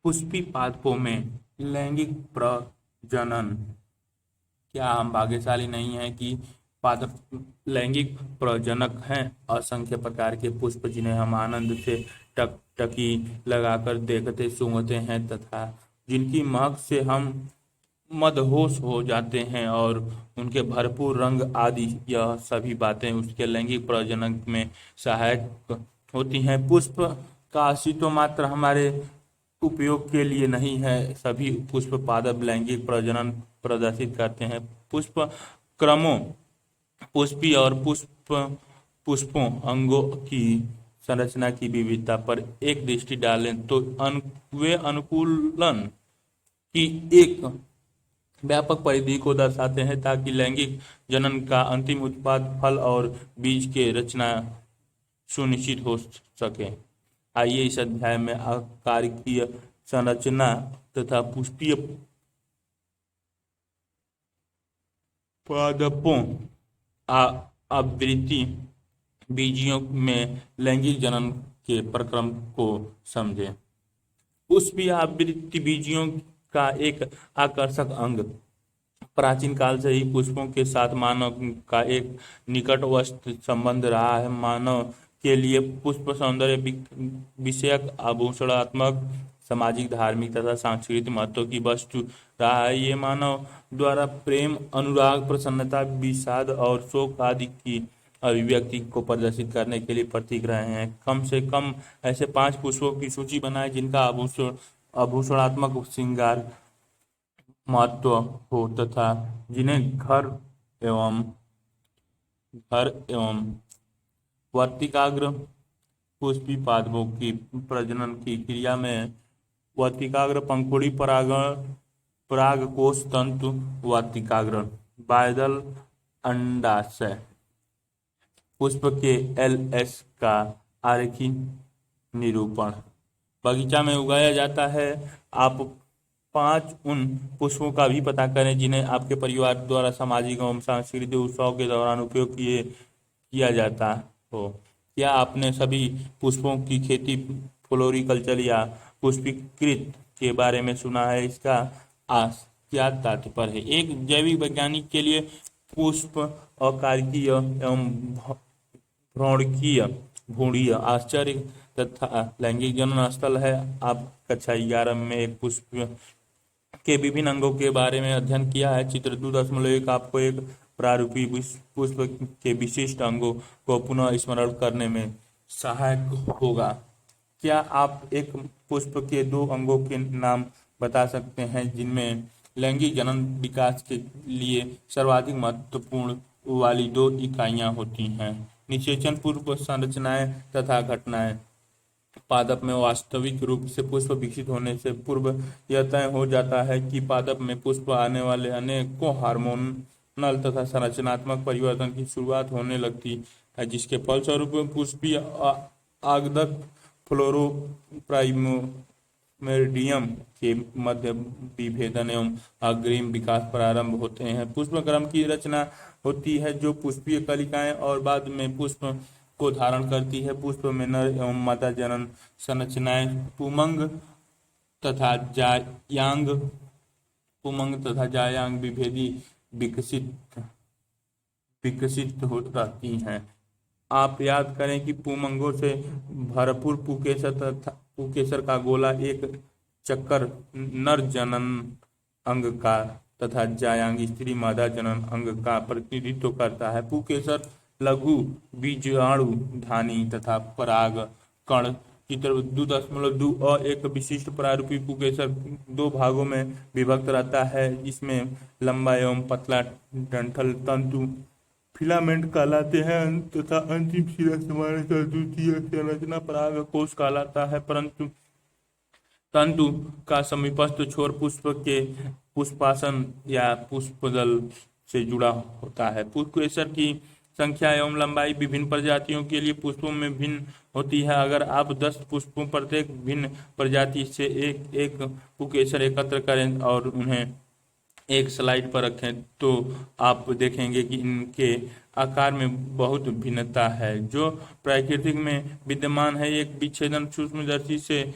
पुष्पी पादपों में लैंगिक प्रजनन। क्या हम भाग्यशाली नहीं हैं कि पादप लैंगिक प्रजनक हैं? असंख्य प्रकार के पुष्प जिन्हें हम आनंद से टकटकी लगाकर देखते सूंघते हैं तथा जिनकी महक से हम मदहोश हो जाते हैं, और उनके भरपूर रंग आदि, यह सभी बातें उसके लैंगिक प्रजनन में सहायक होती हैं। पुष्प का अस्तित्व मात्र हमारे उपयोग के लिए नहीं है, सभी पुष्प पादप लैंगिक प्रजनन प्रदर्शित करते हैं। पुष्प क्रमों, पुष्पी और पुष्पों अंगों की संरचना की विविधता पर एक दृष्टि डालें तो वे अनुकूलन की एक व्यापक परिधि को दर्शाते हैं ताकि लैंगिक जनन का अंतिम उत्पाद फल और बीज के रचना सुनिश्चित हो सके। आइए इस अध्याय में आकारिकीय संरचना तथा पुष्पीय पादपों आवृत्ति बीजियों में लैंगिक जनन के प्रक्रम को समझें। पुष्पीय आवृत्ति बीजियों का एक आकर्षक अंग प्राचीन काल से ही पुष्पों के साथ मानव का एक निकटवर्ती संबंध रहा है। मानव के लिए पुष्प सौंदर्य विषयक, आभूषणात्मक, सामाजिक, धार्मिक तथा सांस्कृतिक महत्व की वस्तु रहा है। ये मानव द्वारा प्रेम, अनुराग, प्रसन्नता, विषाद और शोक आदि की अभिव्यक्ति को प्रदर्शित करने के लिए प्रतीक रहे हैं। कम से कम ऐसे 5 पुष्पों की सूची बनाएं जिनका आभूषणात्मक श्रृंगार महत्व हो तथा जिन्हें घर एवं वर्तिकाग्र पुष्पी पादपों की प्रजनन की क्रिया में वर्तिकाग्र पंखुड़ी परागकोश तंतु, वर्तिकाग्र बायदल अंडाशय, पुष्प के एलएस का आरेखी निरूपण बगीचा में उगाया जाता है। आप 5 उन पुष्पों का भी पता करें जिन्हें आपके परिवार द्वारा सामाजिक एवं सांस्कृतिक उत्सव के दौरान उपयोग किया जाता हो। क्या आपने सभी पुष्पों की खेती, फ्लोरिकल्चर या पुष्पीकृत के बारे में सुना है? इसका क्या तात्पर्य है? एक जैविक वैज्ञानिक के लिए पुष्प अकारिकीय एवं भ्रूणकीय, भ्रूणीय आश्चर्य तथा लैंगिक जनन स्थल है। आप कक्षा 11 में एक पुष्प के विभिन्न अंगों के बारे में अध्ययन किया है। चित्र 2.1 आपको एक प्रारूपी पुष्प के विशिष्ट अंगों को पुनः स्मरण करने में सहायक होगा। क्या आप एक पुष्प के 2 अंगों के नाम बता सकते हैं जिनमें लैंगिक जनन विकास के लिए सर्वाधिक महत्वपूर्ण वाली 2 इकाइयां होती हैं? निषेचन पूर्व संरचनाएं तथा घटनाएं। पादप में वास्तविक रूप से पुष्प विकसित होने से पूर्व यह तय हो जाता है कि पादप में पुष्प आने वाले अनेकों हार्मोनल तथा संरचनात्मक परिवर्तन की शुरुआत होने लगती है, जिसके फलस्वरूप पुष्पीय आगंतुक फ्लोरोप्राइमोर्डियम के मध्य विभेदन एवं अग्रिम विकास प्रारंभ होते हैं। पुष्प क्रम की रचना होती है जो पुष्पीय कलिकाएं और बाद में पुष्प को धारण करती है। पुष्प में नर एवं मादा जनन संरचनाएं पुमंग तथा जायांग विभेदी विकसित हो रहती हैं। आप याद करें कि पुमंगों से भरपूर पुकेसर का गोला एक चक्कर नर जनन अंग का तथा जायांग स्त्री मादा जनन अंग का प्रतिनिधित्व करता है। पुकेसर लघु बीजाणु धानी तथा पराग कण। चित्र 2.2 एक विशिष्ट प्रारूपी पुकेसर 2 भागों में विभक्त रहता है। इसमें लंबा एवं पतला डंठल तंतु फिलामेंट कहलाते हैं तथा अंतिम सिरा सामान्यतः द्वितीय संरचना परागकोश कहलाता है, परंतु तंतु का समीपस्थ छोर पुष्प के पुष्पासन या पुष्पदल से जुड़ा होता है। पुकेसर की संख्या एवं लंबाई विभिन्न प्रजातियों के लिए पुष्पों में भिन्न होती है। अगर आप 10 पुष्पों प्रत्येक भिन्न प्रजाति से एक एक पुकेसर एकत्र करें और उन्हें एक स्लाइड पर रखें तो आप देखेंगे कि इनके आकार में बहुत भिन्नता है जो प्राकृतिक में विद्यमान है। एक विच्छेदन सूक्ष्मदर्शी से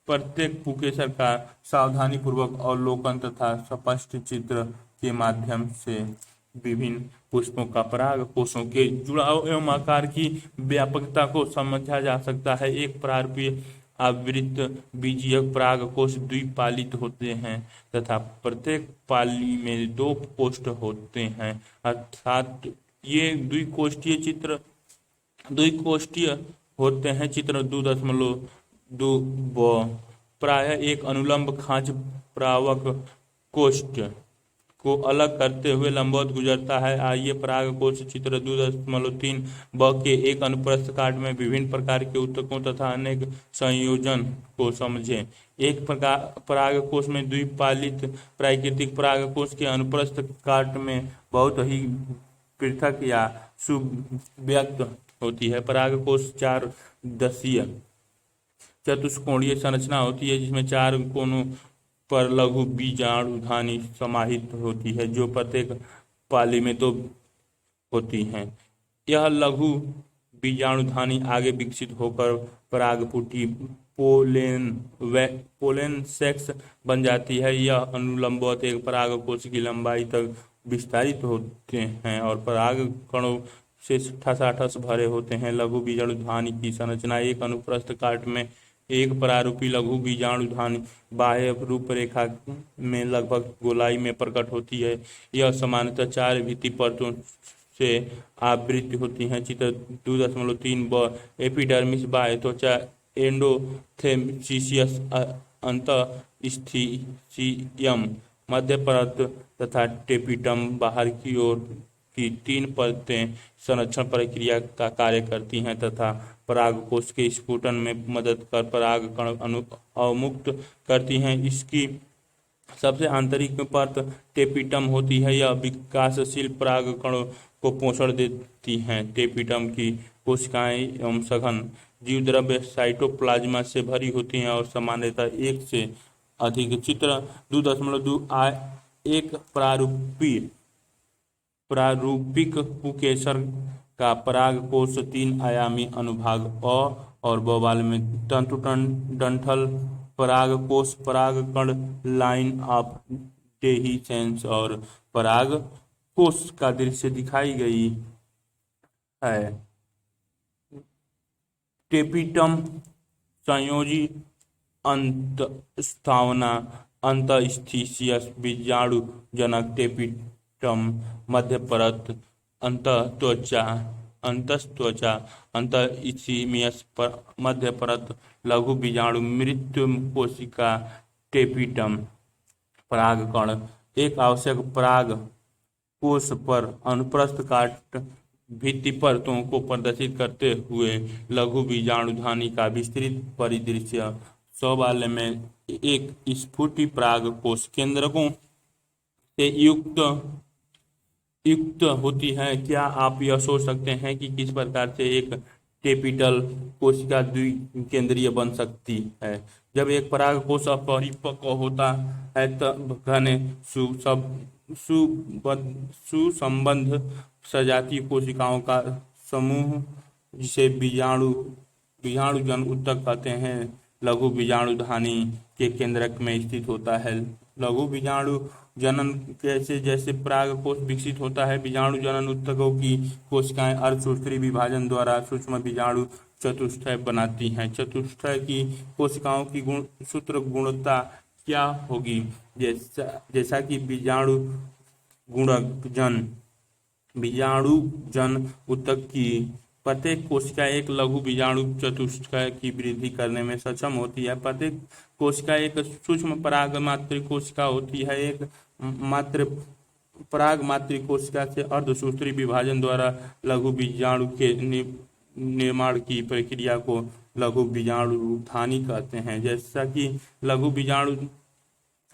प्रत्येक पुकेसर का सावधानी पूर्वक अवलोकन तथा स्पष्ट चित्र के माध्यम से विभिन्न पुष्पों का पराग कोषों के जुड़ाव एवं आकार की व्यापकता को समझा जा सकता है। एक परारूपीय आवृत बीजीय पराग कोष द्विपालित होते हैं तथा प्रत्येक पाली में 2 कोष्ठ होते हैं, अर्थात ये द्विकोष्ठीय होते हैं। चित्र 2.2 ब प्रायः एक अनुलंब खांच परावक कोष्ठ को अलग करते हुए लंबवत गुजरता है। आइए पराग कोष चित्र 2.3 ब के एक अनुप्रस्थ काट में विभिन्न प्रकार के ऊतकों तथा अनेक संयोजन को समझें। एक पराग कोष में द्विपालित प्राकृतिक पराग कोष के अनुप्रस्थ काट में बहुत ही पृथक या सुव्यक्त होती है। पराग कोष 4 दशीय चतुष्कोणीय संरचना होती है, जिसमें 4 कोनों पर लघु बीजाणुधानी समाहित होती है, जो प्रत्येक पाली में 2 होती हैं। यह लघु बीजाणुधानी आगे विकसित होकर परागपुटी पोलेन सेक्स बन जाती है। यह अनुलंबवत एक पराग कोष की लंबाई तक विस्तारित होते हैं और पराग कणों से ठसाठस भरे होते हैं। लघु बीजाणुधानी की संरचना एक अनुप्रस्थ काट में एक परारूपी लघु बीजाणुधानी बाह्य रूपरेखा में लगभग गोलाई में प्रकट होती है। यह सामान्यतः 4 भित्ति परतों से आवृत होती हैं। चित्र 2.3 ब एपिडर्मिस बाह्य त्वचा, एंडोथेलियस अंतःस्थियम मध्य परत तथा टेपिटम बाहर की ओर की 3 परतें संरक्षण प्रक्रिया का कार्य करती हैं तथा परागकोश के स्फुटन में मदद कर पराग कण अवमुक्त करती हैं। इसकी सबसे आंतरिक परत टेपिटम होती है। यह विकासशील पराग कणों को पोषण देती हैं। टेपिटम की कोशिकाएं एवं सघन जीवद्रव्य साइटोप्लाज्मा से भरी होती हैं और सामान्यतः 1 से अधिक। चित्र 2.2 एक प्रारूपिक पुकेसर का पराग कोष 3 आयामी अनुभाग अ और ब वाले में तंतु डंठल पराग कोष, पराग कण, लाइन ऑफ डेहिसेंस और पराग कोष का दृश्य दिखाई गई है। टेपिटम संयोजी अंतःस्थावना अंतःस्थियस बीजाणु जनक टेपिटम मध्य परत अंतःत्वचा अंतःइचिमियस मध्य परत लघु बीजाणु मृत्यु कोशिका टेपिटम पराग कण। एक आवश्यक पराग कोष पर अनुप्रस्थ काट भित्ति परतों को प्रदर्शित करते हुए लघु बीजाणुधानी का विस्तृत परिदृश्य। 100 वाले में एक स्फुटी पराग कोष केंद्रकों से युक्त होती है। क्या आप यह सोच सकते हैं कि किस प्रकार से एक टेपिटल कोशिका द्विकेंद्रीय बन सकती है? जब एक पराग कोष अपरिपक्व होता है तब घने सुसंबद्ध सजातीय कोशिकाओं का समूह, जिसे बीजाणुजन ऊतक कहते हैं, लघु बीजाणुधानी के केंद्रक में स्थित होता है। लघु बीजाणु जनन कैसे जैसे पराग कोष विकसित होता है। बीजाणु जनन ऊतकों की कोशिकाएं अर्धसूत्री विभाजन द्वारा सूक्ष्म बीजाणु चतुष्टय बनाती हैं। चतुष्टय की कोशिकाओं की सूत्र गुणता क्या होगी? जैसा कि बीजाणुजन ऊतक की प्रत्येक कोशिका एक लघु बीजाणु चतुष्टय की वृद्धि करने में सक्षम होती है। प्रत्येक कोशिका एक सूक्ष्म पराग मातृ कोशिका होती है। एक पराग मातृ कोशिका से अर्धसूत्री विभाजन द्वारा लघु बीजाणु के निर्माण की प्रक्रिया को लघु बीजाणुधानी कहते हैं। जैसा कि लघु बीजाणु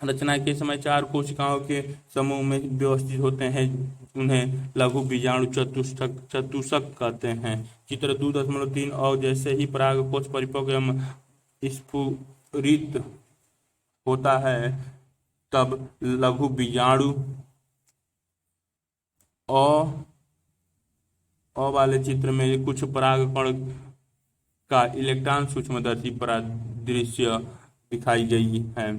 रचना के समय 4 कोशिकाओं के समूह में व्यवस्थित होते हैं, उन्हें लघु बीजाणु चतुष्क कहते हैं। चित्र 2.3 और जैसे ही पराग कोष परिपक्व एवं स्फुरित होता है तब लघु बीजाणु अ वाले चित्र में कुछ पराग कण का इलेक्ट्रॉन सूक्ष्मदर्शी परिदृश्य दिखाई गई है।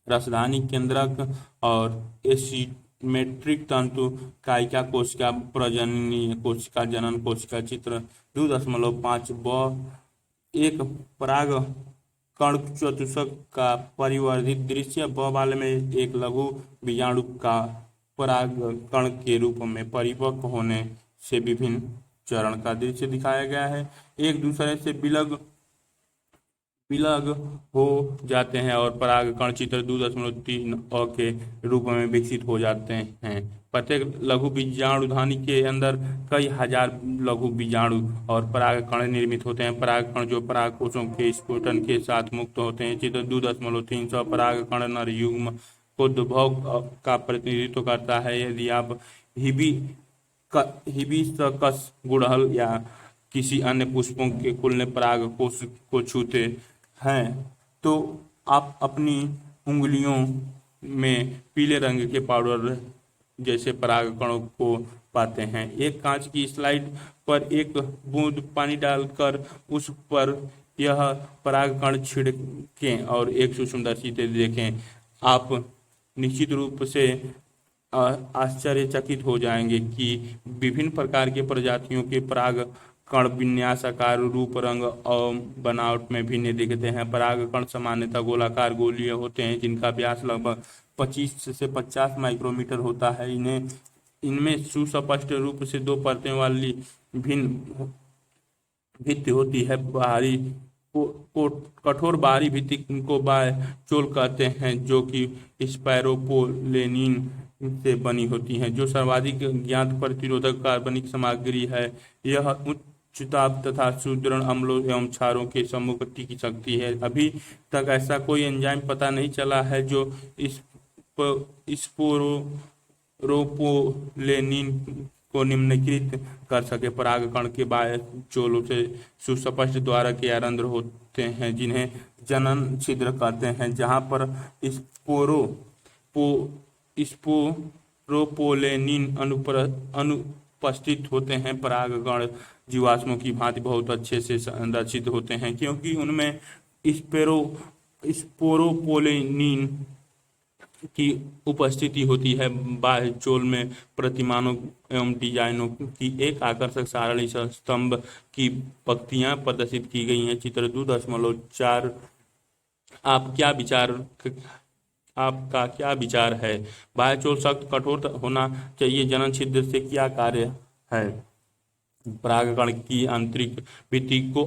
राजधानी केंद्रक और एसिमेट्रिक तंतु कायिका कोशिका प्रजननीय कोशिका जनन कोशिका चित्र 2.5 व एक पराग कण चतुष्क का परिवर्धित दृश्य ब वाले में एक लघु बीजाणु का पराग कण के रूप में परिपक्व होने से विभिन्न चरण का दृश्य दिखाया गया है। एक दूसरे से विलग हो जाते हैं और पराग कण चित्र 2.3 के रूप में विकसित हो जाते हैं। प्रत्येक लघु बीजाणु धानी के अंदर कई हजार लघु बीजाणु और पराग कण निर्मित होते हैं। पराग कण जो पराग कोशों के स्फुटन के साथ मुक्त होते हैं। चित्र 2.3 पराग कण नर युग्म उद्भव का प्रतिनिधित्व करता है। यदि आप हिबिस्कस गुड़हल या किसी अन्य पुष्पों के खुलने पराग कोश को छूते हैं तो आप अपनी उंगलियों में पीले रंग के पाउडर जैसे पराग कणों को पाते हैं। एक कांच की स्लाइड पर एक बूंद पानी डालकर उस पर यह पराग कण छिड़कें और एक सूक्ष्मदर्शी से देखें। आप निश्चित रूप से आश्चर्यचकित हो जाएंगे कि विभिन्न प्रकार के प्रजातियों के पराग कण विन्यास, आकार, रूप, रंग और बनावट में भिन्न दिखते हैं। पराग कण सामान्यतः गोलाकार गोलीय होते हैं जिनका व्यास लगभग 25 से 50 माइक्रोमीटर होता है। इनमें सुस्पष्ट रूप से दो परतों वाली भिन्न भित्ति होती है। बाहरी कठोर बाहरी भित्ति को बायचोल कहते हैं जो कि स्पायरोपोलेनिन से बनी होती है जो सर्वाधिक ज्ञात प्रतिरोधक कार्बनिक सामग्री है। यह उच्च ताप तथा सुदृढ़ अम्लों एवं क्षारों के सम्मुख टिक सकती है। अभी तक ऐसा कोई एंजाइम पता नहीं चला है जो स्पोरोपोलेनिन को निम्नीकृत कर सके। पराग कण के बायचोलों से सुस्पष्ट द्वारक या रंध्र होते हैं जिन्हें जनन छिद्र कहते हैं, जहां पर स्पोरोपोलेनिन अनुपस्थित होते हैं। परागकण जीवाश्मों की भांति बहुत अच्छे से संरचित होते हैं क्योंकि उनमें स्पोरोपोलेनिन की उपस्थिति होती है। बाह्यचोल में प्रतिमानों एवं डिजाइनों की एक आकर्षक सारणी स्तंभ की पंक्तियां प्रदर्शित की गई हैं। चित्र 2.4 आपका क्या विचार है? बाह्यचोल सख्त कठोर होना चाहिए। जनन छिद्र से क्या कार्य है? परागकण की आंतरिक भित्ति को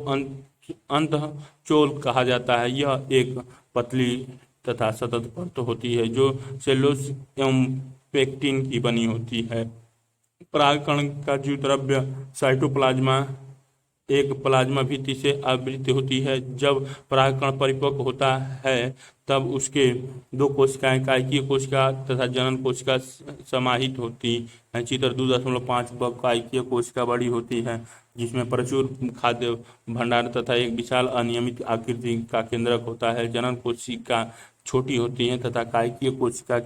अंतःचोल कहा जाता है। यह एक पतली तथा सतत परत होती है जो सेल्यूलोज एवं पेक्टिन की बनी होती है। परागकण का जीव द्रव्य साइटोप्लाज्मा एक प्लाज्मा भित्ति से आवृत होती है। जब परागकण परिपक्व होता है तब उसके दो कोशिकाएं कायिकीय कोशिका तथा जनन कोशिका समाहित होती हैं। चित्र 2.5 कायिकीय कोशिका बड़ी होती है जिसमें प्रचुर खाद्य भंडार तथा एक विशाल अनियमित आकृति का केंद्रक होता है। जनन कोशिका छोटी होती हैं तथा कायिकीय कोशिका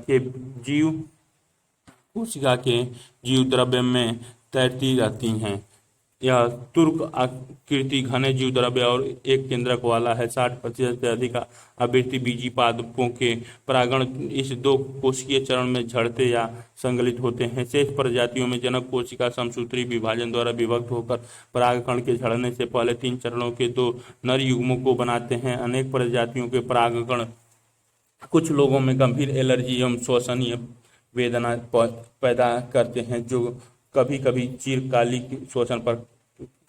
के जीव द्रव्य में तैरती रहती हैं। यह तुर्क आकृति घने जीव द्रव्य और एक केंद्रक वाला है। 60% से अधिक आवृत्ति बीजी पादपों के परागण इस दो कोशिकीय चरण में झड़ते या संगलित होते हैं। शेष प्रजातियों में जनक कोशिका समसूत्री विभाजन द्वारा विभक्त होकर परागकण के झड़ने से पहले 3 चरणों के 2 नर युग्मों को बनाते हैं। अनेक प्रजातियों के परागकण कुछ लोगों में गंभीर एलर्जी एवं श्वसनीय वेदना पैदा करते हैं जो कभी कभी चिरकालिक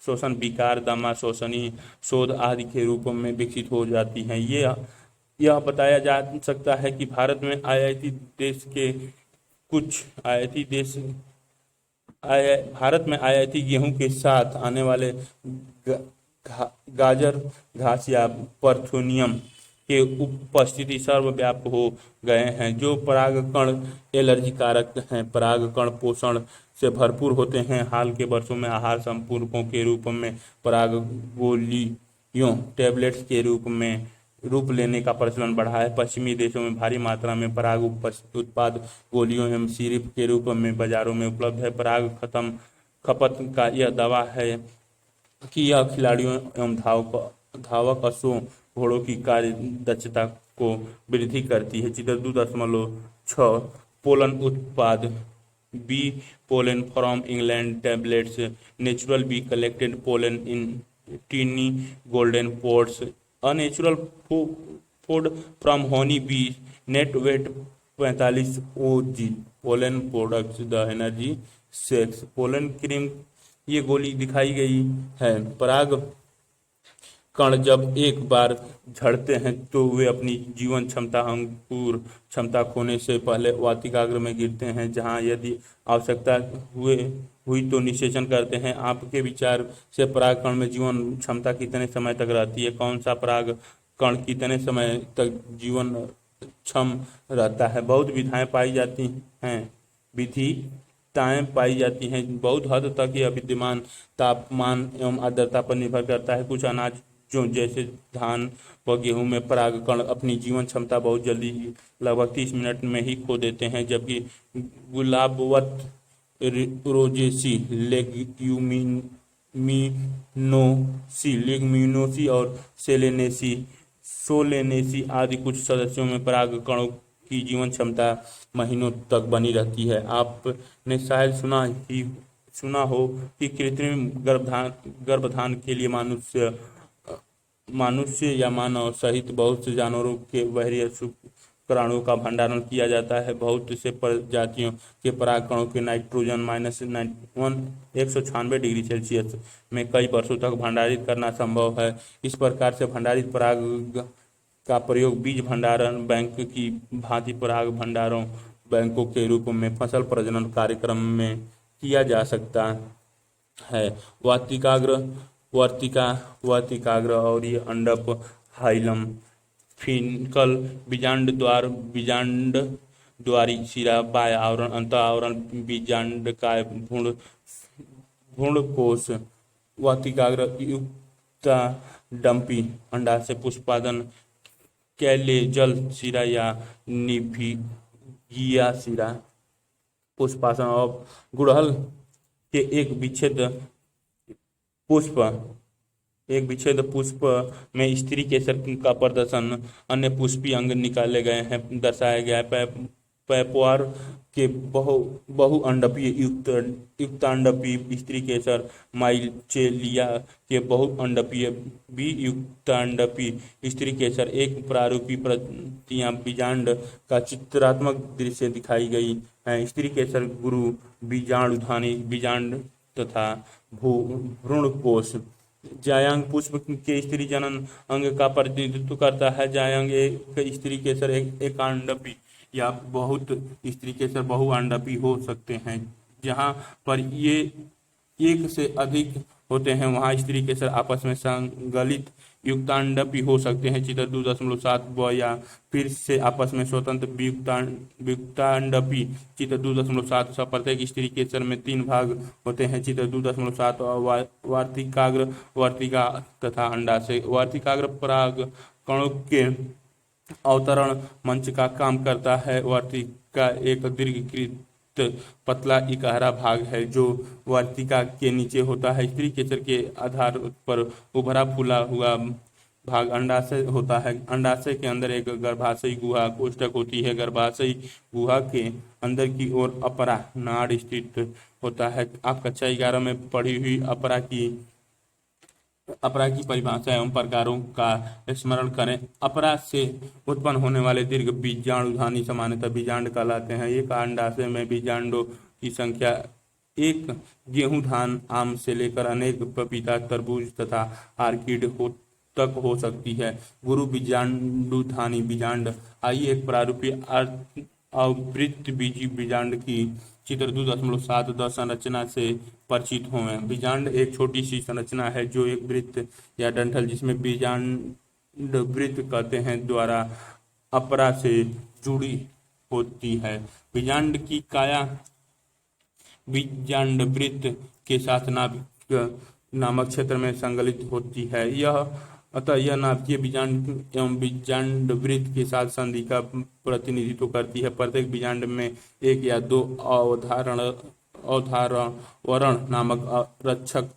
श्वसन विकार, दमा, श्वसनीय शोध आदि के रूप में विकसित हो जाती हैं। यह बताया जा सकता है कि भारत में आयाती गेहूं के साथ आने वाले गाजर घास या परथूनियम के उपस्थिति सर्वव्यापक हो गए हैं जो परागकण एलर्जी कारक हैं। परागकण पोषण से भरपूर होते हैं। हाल के वर्षों में आहार संपूरकों के रूप में पराग गोलियों टैबलेट्स के रूप लेने का प्रचलन बढ़ा है। पश्चिमी देशों में भारी मात्रा में पराग उत्पाद गोलियों एवं सिरप के रूप में बाजारों में उपलब्ध है। पराग खपत का यह दावा है कि यह खिलाड़ियों एवं धावक अश्वों घोड़ों की कार्य दक्षता को वृद्धि करती है। चित्र 2.6 पोलन उत्पाद bee pollen from England tablets natural bee collected pollen in tiny golden pots a natural food from honey bee net weight 45 OG pollen products the energy sex pollen cream ये गोली दिखाई गई है। पराग कण जब एक बार झड़ते हैं तो वे अपनी जीवन क्षमता अंकुर क्षमता खोने से पहले वातिकाग्र में गिरते हैं, जहां यदि आवश्यकता हुई तो निषेचन करते हैं। आपके विचार से पराग कण में जीवन क्षमता कितने समय तक रहती है? कौन सा पराग कण कितने समय तक जीवन क्षम रहता है? बहुत विधाएं पाई जाती हैं विधिताएं पाई जाती हैं। बहुत हद तक यह विद्यमान तापमान एवं आर्द्रता पर निर्भर करता है। कुछ अनाज जो जैसे धान व गेहूं में परागकण अपनी जीवन क्षमता बहुत जल्दी लगभग 30 मिनट में ही खो देते हैं, जबकि गुलाबवत रोजेसी लेग्यूमिनोसी और सोलेनेसी आदि कुछ सदस्यों में परागकणों की जीवन क्षमता महीनों तक बनी रहती है। आपने शायद सुना हो कि कृत्रिम गर्भधान के लिए मनुष्य या मानव सहित बहुत से जानवरों के बाहरी शुक्राणुओं का भंडारण किया जाता है। बहुत से प्रजातियों के परागकणों के नाइट्रोजन -196 डिग्री सेल्सियस में कई वर्षों तक भंडारित करना संभव है। इस प्रकार से भंडारित पराग का प्रयोग बीज भंडारण बैंक की भांति पराग भंडारों बैंकों के रूप में फसल प्रजनन कार्यक्रम में किया जा सकता है। वर्तिकाग्र और ये अंडप हाइलम फिनकल बीजांड द्वारी शिरा बाह्य आवरण अंत आवरण बीजांड काय भ्रूणकोश वर्तिकाग्र युक्ता डंपी अंडाशय पुष्पादन कैलेजल शिरा या निभिगिया शिरा पुष्पासन और गुड़हल के एक विच्छेद पुष्प में स्त्री केसर का प्रदर्शन अन्य पुष्पी अंग निकाले गए हैं दर्शाया गया है। पैपवार के बहुअंडपीय युक्तांडपीय स्त्री केसर माइचेलिया के बहुअंडपीय युक्तांडपीय स्त्री केसर एक प्रारूपी प्रतियां बीजांड का चित्रात्मक दृश्य दिखाई गई है। स्त्री केसर गुरु बीजाणुधानी बीजांड तथा भ्रूणकोश जायांग पुष्प के स्त्री जनन अंग का प्रतिनिधित्व करता है। जायांग एक स्त्री केसर एकांडपी या बहुत स्त्री केसर बहुआंडपी हो सकते हैं। जहां पर ये एक से अधिक होते हैं वहां स्त्री केसर आपस में संगलित युक्तांडपी हो सकते हैं। चित्र 2.7 या फिर से आपस में स्वतंत्र युक्तांडपी। चित्र 2.7 प्रत्येक स्त्री केसर में 3 भाग होते हैं। चित्र 2.7 वर्तिका तथा अंडाशय। वर्तिकाग्र पराग कणों के अवतरण मंच का काम करता है। वर्तिका एक दीर्घकृत पतला इकहरा भाग है जो वर्तिका के नीचे होता है। स्त्री केसर के आधार पर उभरा फूला हुआ भाग अंडाशय होता है। अंडाशय के अंदर एक गर्भाशयी गुहा कोष्ठक होती है। गर्भाशयी गुहा के अंदर की ओर अपरा नाड़ स्थित होता है। आप कक्षा 11 में पढ़ी हुई अपरा की परिभाषा एवं प्रकारों का स्मरण करें। अपरा से उत्पन्न होने वाले दीर्घ बीजाणुधानी सामान्यतः बीजांड कहलाते हैं। एक अंडाशय में बीजांडों की संख्या एक गेहूं धान आम से लेकर अनेक पपीता तरबूज तथा आर्किड तक हो सकती है। गुरु बीजांडुधानी बीजांड आइए एक प्रारूपी आवृत्त बीजी बीजांड की चित्र 2.7 संरचना से परिचित हों। बीजांड एक छोटी सी संरचना है जो एक वृत्त या डंठल जिसमें बीजांड वृत्त कहते हैं द्वारा अपरा से जुड़ी होती है। बीजांड की काया बीजांड वृत्त के साथ नाभिक नामक क्षेत्र में संगलित होती है। अतः यह नाभिकीय बीजांड एवं बीजांड वृत्त के साथ संधि का प्रतिनिधित्व करती है। प्रत्येक बीजांड में एक या दो अवधारण नामक रक्षक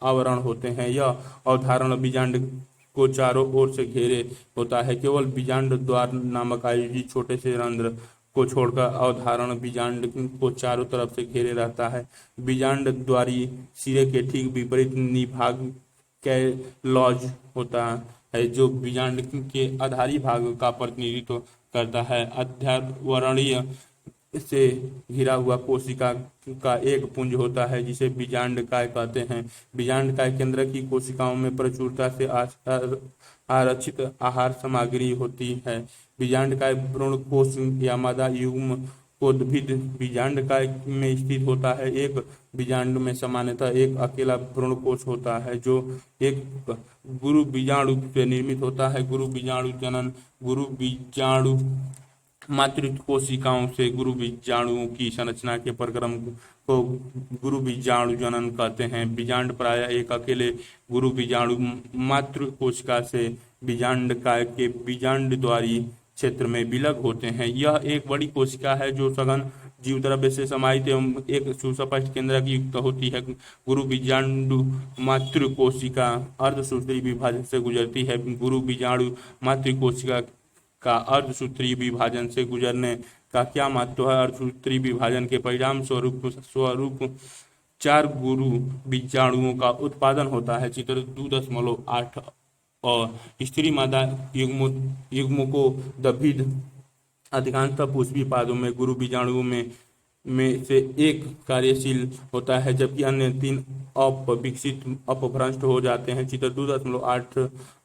आवरण होते हैं। यह अवधारण बीजांड को चारों ओर से घेरे होता है। केवल बीजांड द्वार नामक आयोजित छोटे से रंध्र को छोड़कर अवधारण बीजांड को चारों तरफ से घेरे रहता है। बीजांड द्वारी सिरे के ठीक विपरीत निभाग कैलॉज होता है, जो बीजांड के आधारी भाग का प्रतिनिधित्व करता है। अध्यावरणीय से घिरा हुआ कोशिका का एक पुंज होता है जिसे बीजांडकाय कहते हैं। बीजांडकाय केंद्र की कोशिकाओं में प्रचुरता से आरक्षित आहार सामग्री होती है। बीजांडकाय भ्रूणकोश या मादा युग्म कोदभिद बीजांडकाय में स्थित होता है। एक बीजांड में सामान्यतः एक अकेला भ्रूणकोश होता है जो एक गुरु बीजाणु से निर्मित होता है। गुरु बीजाणु जनन गुरु बीजाणु मातृ कोशिकाओं से गुरु बीजाणुओं की संरचना के प्रक्रम को गुरु बीजाणु जनन कहते हैं। बीजांड प्रायः एक अकेले गुरु बीजाणु मातृ कोशिका से बीजांडकाय के बीजांड द्वारी क्षेत्र में विलग होते हैं। यह एक बड़ी कोशिका है जो सघन जीवद्रव्य से समाहित एवं एक सुस्पष्ट केंद्रक युक्त होती है। गुरु बीजाणु मातृ कोशिका अर्धसूत्री विभाजन से गुजरती है। गुरु बीजाणु मातृ कोशिका का अर्धसूत्री विभाजन से गुजरने का क्या महत्व है? अर्धसूत्री विभाजन के परिणाम स्वरूप 4 गुरु बीजाणुओं का उत्पादन होता है। चित्र 2.8 और स्त्री मादा युग्म को दभिद अधिकांशतः पुष्पी पादों में गुरु बीजाणुओं में से एक कार्यशील होता है, जबकि अन्य 3 अविकसित अपभ्रष्ट हो जाते हैं। चित्र 2.8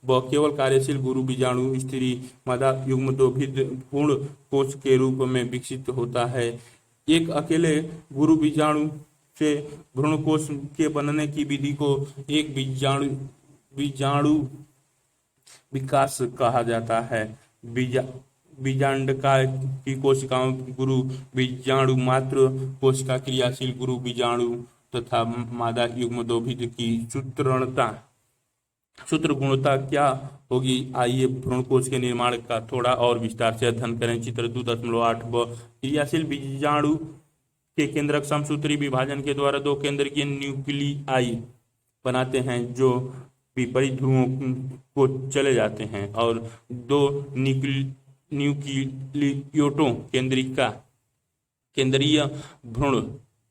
व केवल कार्यशील गुरु बीजाणु स्त्री मादा युग्म दभिद पूर्ण कोश के रूप में विकसित होता है। एक अकेले गुरु बीजाणु से भ्रूणकोश के बनने की विधि को एक बीजाणु विकास कहा जाता है। बीजांडकाय की कोशिकाओं गुरु बीजाणु मात्र कोशिका क्रियाशील गुरु बीजाणु तथा मादा युग्म दोभिद की सूत्रगुणता क्या होगी? आइए भ्रूणकोश के निर्माण का थोड़ा और विस्तार से अध्ययन करें। चित्र 2.8 व क्रियाशील बीजाणु के केंद्रक समसूत्री विभाजन के द्वारा 2 केंद्रीय न्यूक्लियाई बनाते हैं जो विपरीत ध्रुवों को चले जाते हैं और 2 न्यूक्लियोटों केंद्रीय भ्रूण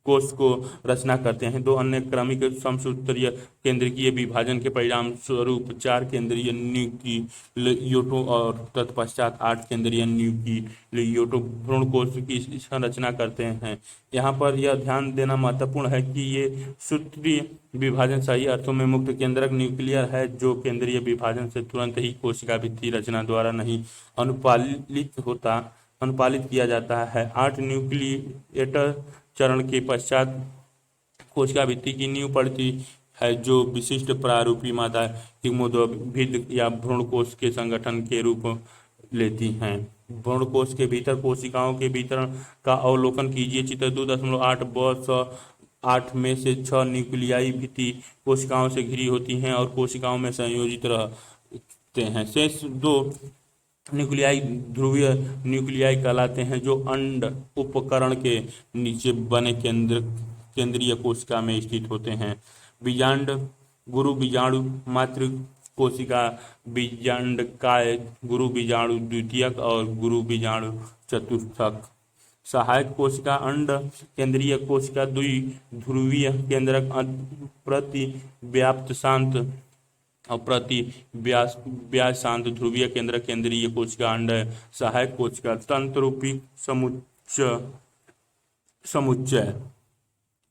कोश को रचना करते हैं। 2 अन्य क्रमिक समसूत्रीय केंद्रीय विभाजन के परिणाम स्वरूप 4 केंद्रीय न्यूक्लियोटों और तत्पश्चात 8 केंद्रीय न्यूक्लियोटों भ्रूण कोश की संरचना करते हैं। यहाँ पर यह ध्यान देना महत्वपूर्ण है कि ये सूत्रीय विभाजन सही अर्थों में मुक्त केंद्रक न्यूक्लियर है, जो केंद्रीय विभाजन से तुरंत ही कोशिका भित्ति रचना द्वारा नहीं अनुपालित किया जाता है। 8 न्यूक्लिएटर चरण के पश्चात कोशिका भित्ति की नींव पड़ती है, जो विशिष्ट प्रारूपी मादा युग्मोद्भिद या भ्रूणकोश के संगठन के रूप लेती हैं। भ्रूणकोश के भीतर कोशिकाओं के वितरण का अवलोकन कीजिए। चित्र 2.8 व 8 में से 6 न्यूक्लियाई भित्ति कोशिकाओं से घिरी होती हैं और कोशिकाओं में संयोजित रहते हैं। शेष 2 न्यूक्लियाई ध्रुवीय न्यूक्लियाई कहलाते हैं, जो अंड उपकरण के नीचे बने केंद्रीय कोशिका में स्थित होते हैं। बीजांड गुरु बीजाणु मातृ कोशिका बीजांडकाय गुरु बीजाणु द्वितीयक और गुरु बीजाणु चतुर्थक। सहायक कोशिका अंड केंद्रीय कोशिका द्विध्रुवीय केंद्रक प्रतिव्याप्त शांत और प्रतिव्यासांत ध्रुवीय केंद्र केंद्रीय कोशिका अंड सहायक कोशिका तंतुरूपी समुच्चय।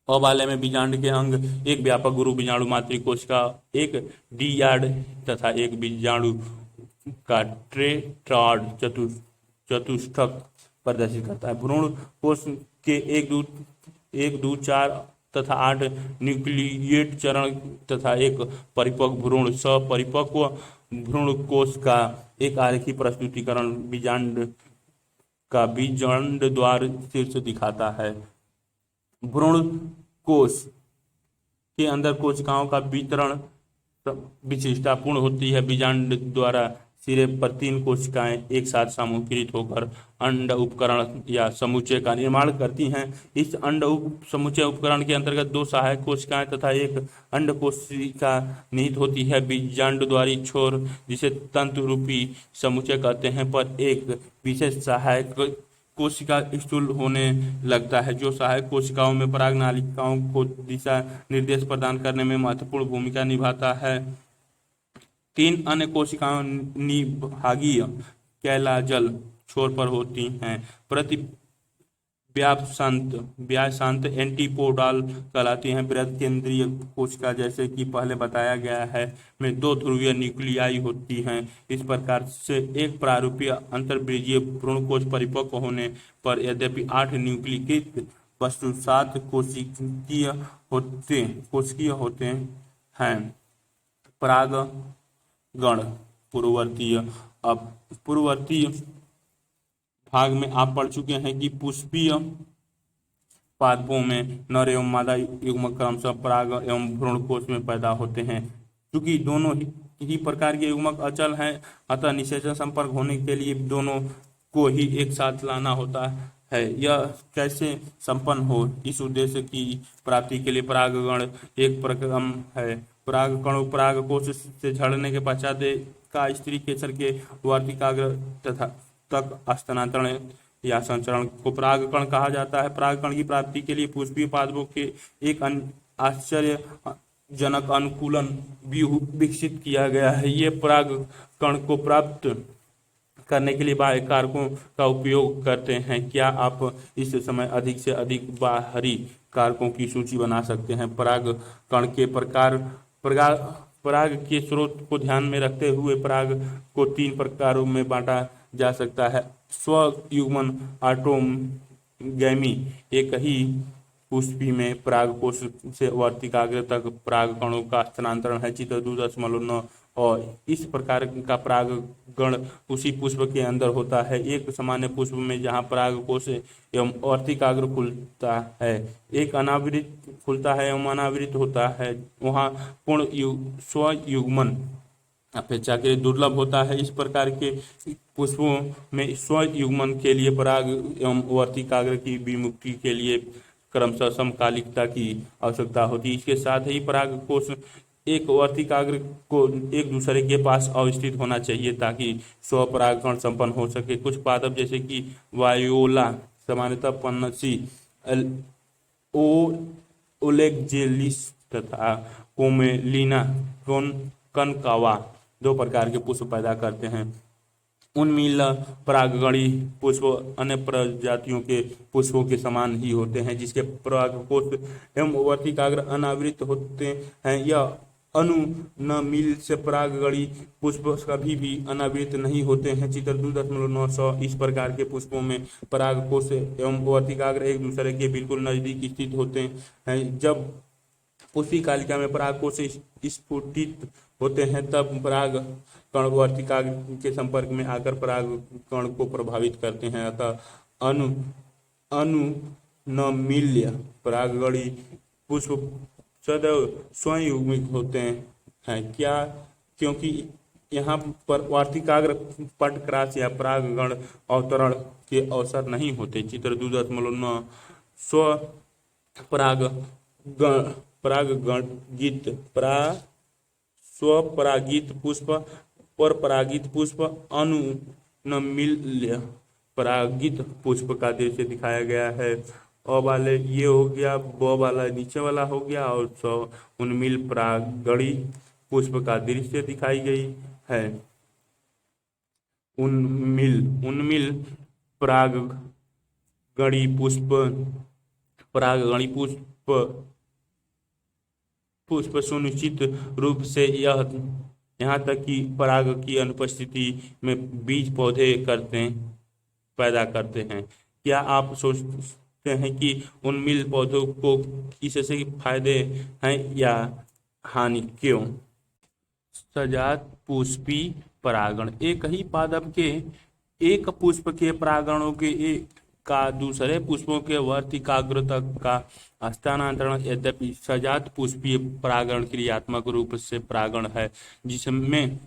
अबाल्य में बीजांड के अंग एक व्यापक गुरु बीजाणु मातृ कोशिका, एक डियाड तथा एक बीजाणु का टेट्राड चतुष्टक प्रदर्शित करता है। भ्रूण कोश के 1, 2, 4 तथा 8 न्यूक्लिएट चरण तथा एक परिपक्व भ्रूण सपरिपक्व भ्रूण कोश का एक आरेखीय प्रस्तुतिकरण बीजांड का बीजांड द्वार शीर्ष दिखाता है। भ्रूण कोश के अंदर कोशिकाओं का वितरण विशिष्टतापूर्ण होती है। बीजांड द्वारा सिरे पर 3 कोशिकाएं एक साथ समूहीकृत होकर अंड उपकरण या समुच्चय का निर्माण करती हैं। इस अंड समुच्चय उपकरण के अंतर्गत 2 सहायक कोशिकाएं तथा एक अंड कोशिका निहित होती है। बीजांड द्वारी छोर, जिसे तंतु रूपी समुच्चय कहते हैं, पर एक विशेष सहायक कोशिका स्थूल होने लगता है, जो सहायक कोशिकाओं में पराग नालिकाओं को दिशा निर्देश प्रदान करने में महत्वपूर्ण भूमिका निभाता है। 3 अन्य कोशिकाएं निभागीय कैलाजल छोर पर होती हैं। प्रति व्यासांत एंटीपोडाल कहलाती हैं। बृहद केंद्रीय कोशिका, जैसे कि पहले बताया गया है, में 2 ध्रुवीय न्यूक्लियाई होती हैं। इस प्रकार से एक प्रारूपीय अंतर्बीजीय भ्रूणकोश परिपक्व होने पर यद्यपि 8 न्यूक्लियित वस्तु 7 कोशिकीय होते हैं। परागगण पूर्ववर्ती भाग में आप पढ़ चुके हैं कि पुष्पीय पादपों में नर एवं मादा युग्मक क्रमशः पराग एवं भ्रूणकोश में पैदा होते हैं। क्योंकि दोनों ही प्रकार के युग्मक अचल हैं, अतः निषेचन संपर्क होने के लिए दोनों को ही एक साथ लाना होता है। यह कैसे संपन्न हो, इस उद्देश्य की प्राप्ति के लिए परागगण एक प्रक्रम है। परागकणों परागकोश से झड़ने के पश्चात का स्त्री केसर के वर्तिकाग्र तक स्थानांतरण या संचरण को परागकण कहा जाता है। परागकण की प्राप्ति के लिए पुष्पीय पादपों के एक आश्चर्यजनक अनुकूलन भी विकसित किया गया है। ये परागकण को प्राप्त करने के लिए बाह्य कारकों का उपयोग करते हैं। क्या आप इस समय अधिक से अधिक बाहरी कारकों की सूची बना सकते हैं? परागकण के प्रकार पराग के स्रोत को ध्यान में रखते हुए पराग को 3 प्रकारों में बांटा जा सकता है। स्वयुग्मन ऑटोगैमी, एक ही पुष्पी में परागकोश से वर्तिकाग्र तक परागकणों का स्थानांतरण है। चित्र 2.9। और इस प्रकार का परागगण उसी पुष्प के अंदर होता है। एक सामान्य पुष्प में जहाँ परागकोश एवं वर्तिकाग्र खुलता है, एक अनावृत खुलता है एवं अनावृत होता है, वहाँ पूर्ण स्वयुग्मन अपेक्षाकृत दुर्लभ होता है। इस प्रकार के पुष्पों में स्वयुग्मन के लिए पराग एवं वर्तिकाग्र की विमुक्ति के लिए क्रमशः समकालिकता की आवश्यकता होती है। इसके साथ ही परागकोश एक वर्तिकाग्र को एक दूसरे के पास अवस्थित होना चाहिए ताकि स्वपरागकण संपन्न हो सके। कुछ पादप जैसे कि वायोला, सामान्यतः पन्नसी, ओलेगजेलिस तथा कोमेलिना कनकावा 2 प्रकार के पुष्प पैदा करते हैं। उन्मील परागगणी पुष्प अन्य प्रजातियों के पुष्पों के समान ही होते हैं, जिसके परागकोश एवं वर्तिकाग्र अनावृत होते हैं। यह अनुनमील से परागगणी पुष्प कभी भी अनावृत नहीं होते हैं। चित्र 2.9। इस प्रकार के पुष्पों में परागकोश एवं वर्तिकाग्र एक दूसरे के बिल्कुल नजदीक स्थित होते हैं। जब पुष्पी कालिका में परागकोश स्फुटित होते हैं, तब पराग कण वर्तिकाग्र के संपर्क में आकर परागकण को प्रभावित करते हैं। अतः अनुनमील्य परागगणी पुष्प सदैव स्वयुग्मिक होते हैं। क्या? क्योंकि यहाँ पर वर्तिकाग्र पटक्रास या परागगण अवतरण के अवसर नहीं होते। चित्र 2.9। स्वपरागित पुष्प, परपरागित पुष्प, अनुनमील्य परागित पुष्प का दृश्य दिखाया गया है। अ वाले ये हो गया, ब वाला नीचे वाला हो गया, और उन्मील परागगणी पुष्प का दृश्य दिखाई गई है। उन्मील परागगणी पुष्प सुनिश्चित रूप से यहाँ तक कि पराग की अनुपस्थिति में बीज पौधे पैदा करते हैं। क्या आप सोचते हैं कि उन्मील पौधों को इससे फायदे हैं या हानि? क्यों? सजात पुष्पी परागण, एक ही पादप के एक पुष्प के परागणों का दूसरे पुष्पों के वर्तिकाग्र तक का स्थानांतरण। यद्यपि सजात पुष्पीय परागण क्रियात्मक रूप से परागण है, जिसमें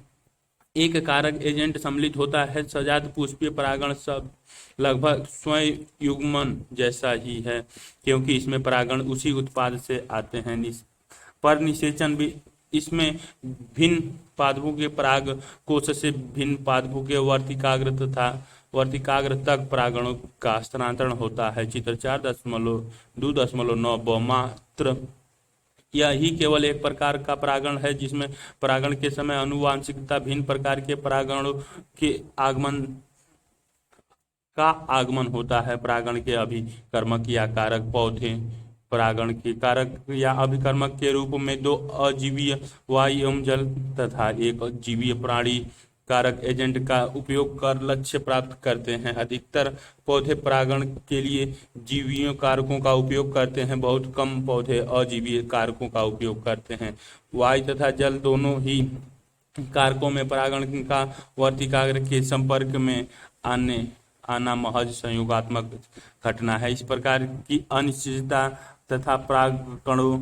एक कारक एजेंट सम्मिलित होता है। सजात पुष्पीय परागण सब लगभग स्वयं युग्मन जैसा ही है, क्योंकि इसमें परागण उसी उत्पाद से आते हैं। पर निषेचन भी इसमें भिन्न पादपों के पराग कोश से भिन्न पादपों के वर्तिकाग्र तथा वर्तिकाग्र तक परागणों का स्थानांतरण होता है। चित्र 4.2.9 मात्र यही केवल एक प्रकार का परागण है जिसमें परागण के समय आनुवांशिकता भिन्न प्रकार के परागणों के आगमन होता है। परागण के अभिकर्मक या कारक पौधे परागण के कारक या अभिकर्मक के रूप में दो अजीवीय वायु एवं जल तथा एक जीवीय प्राणी कारक एजेंट का उपयोग कर लक्ष्य प्राप्त करते हैं। अधिकतर पौधे परागण के लिए जीवीय कारकों का उपयोग करते हैं, बहुत कम पौधे अजीवीय कारकों का उपयोग करते हैं। वायु तथा जल दोनों ही कारकों में परागण का वर्तिकाग्र के संपर्क में आना महज संयोगात्मक घटना है। इस प्रकार की अनिश्चितता तथा परागकणों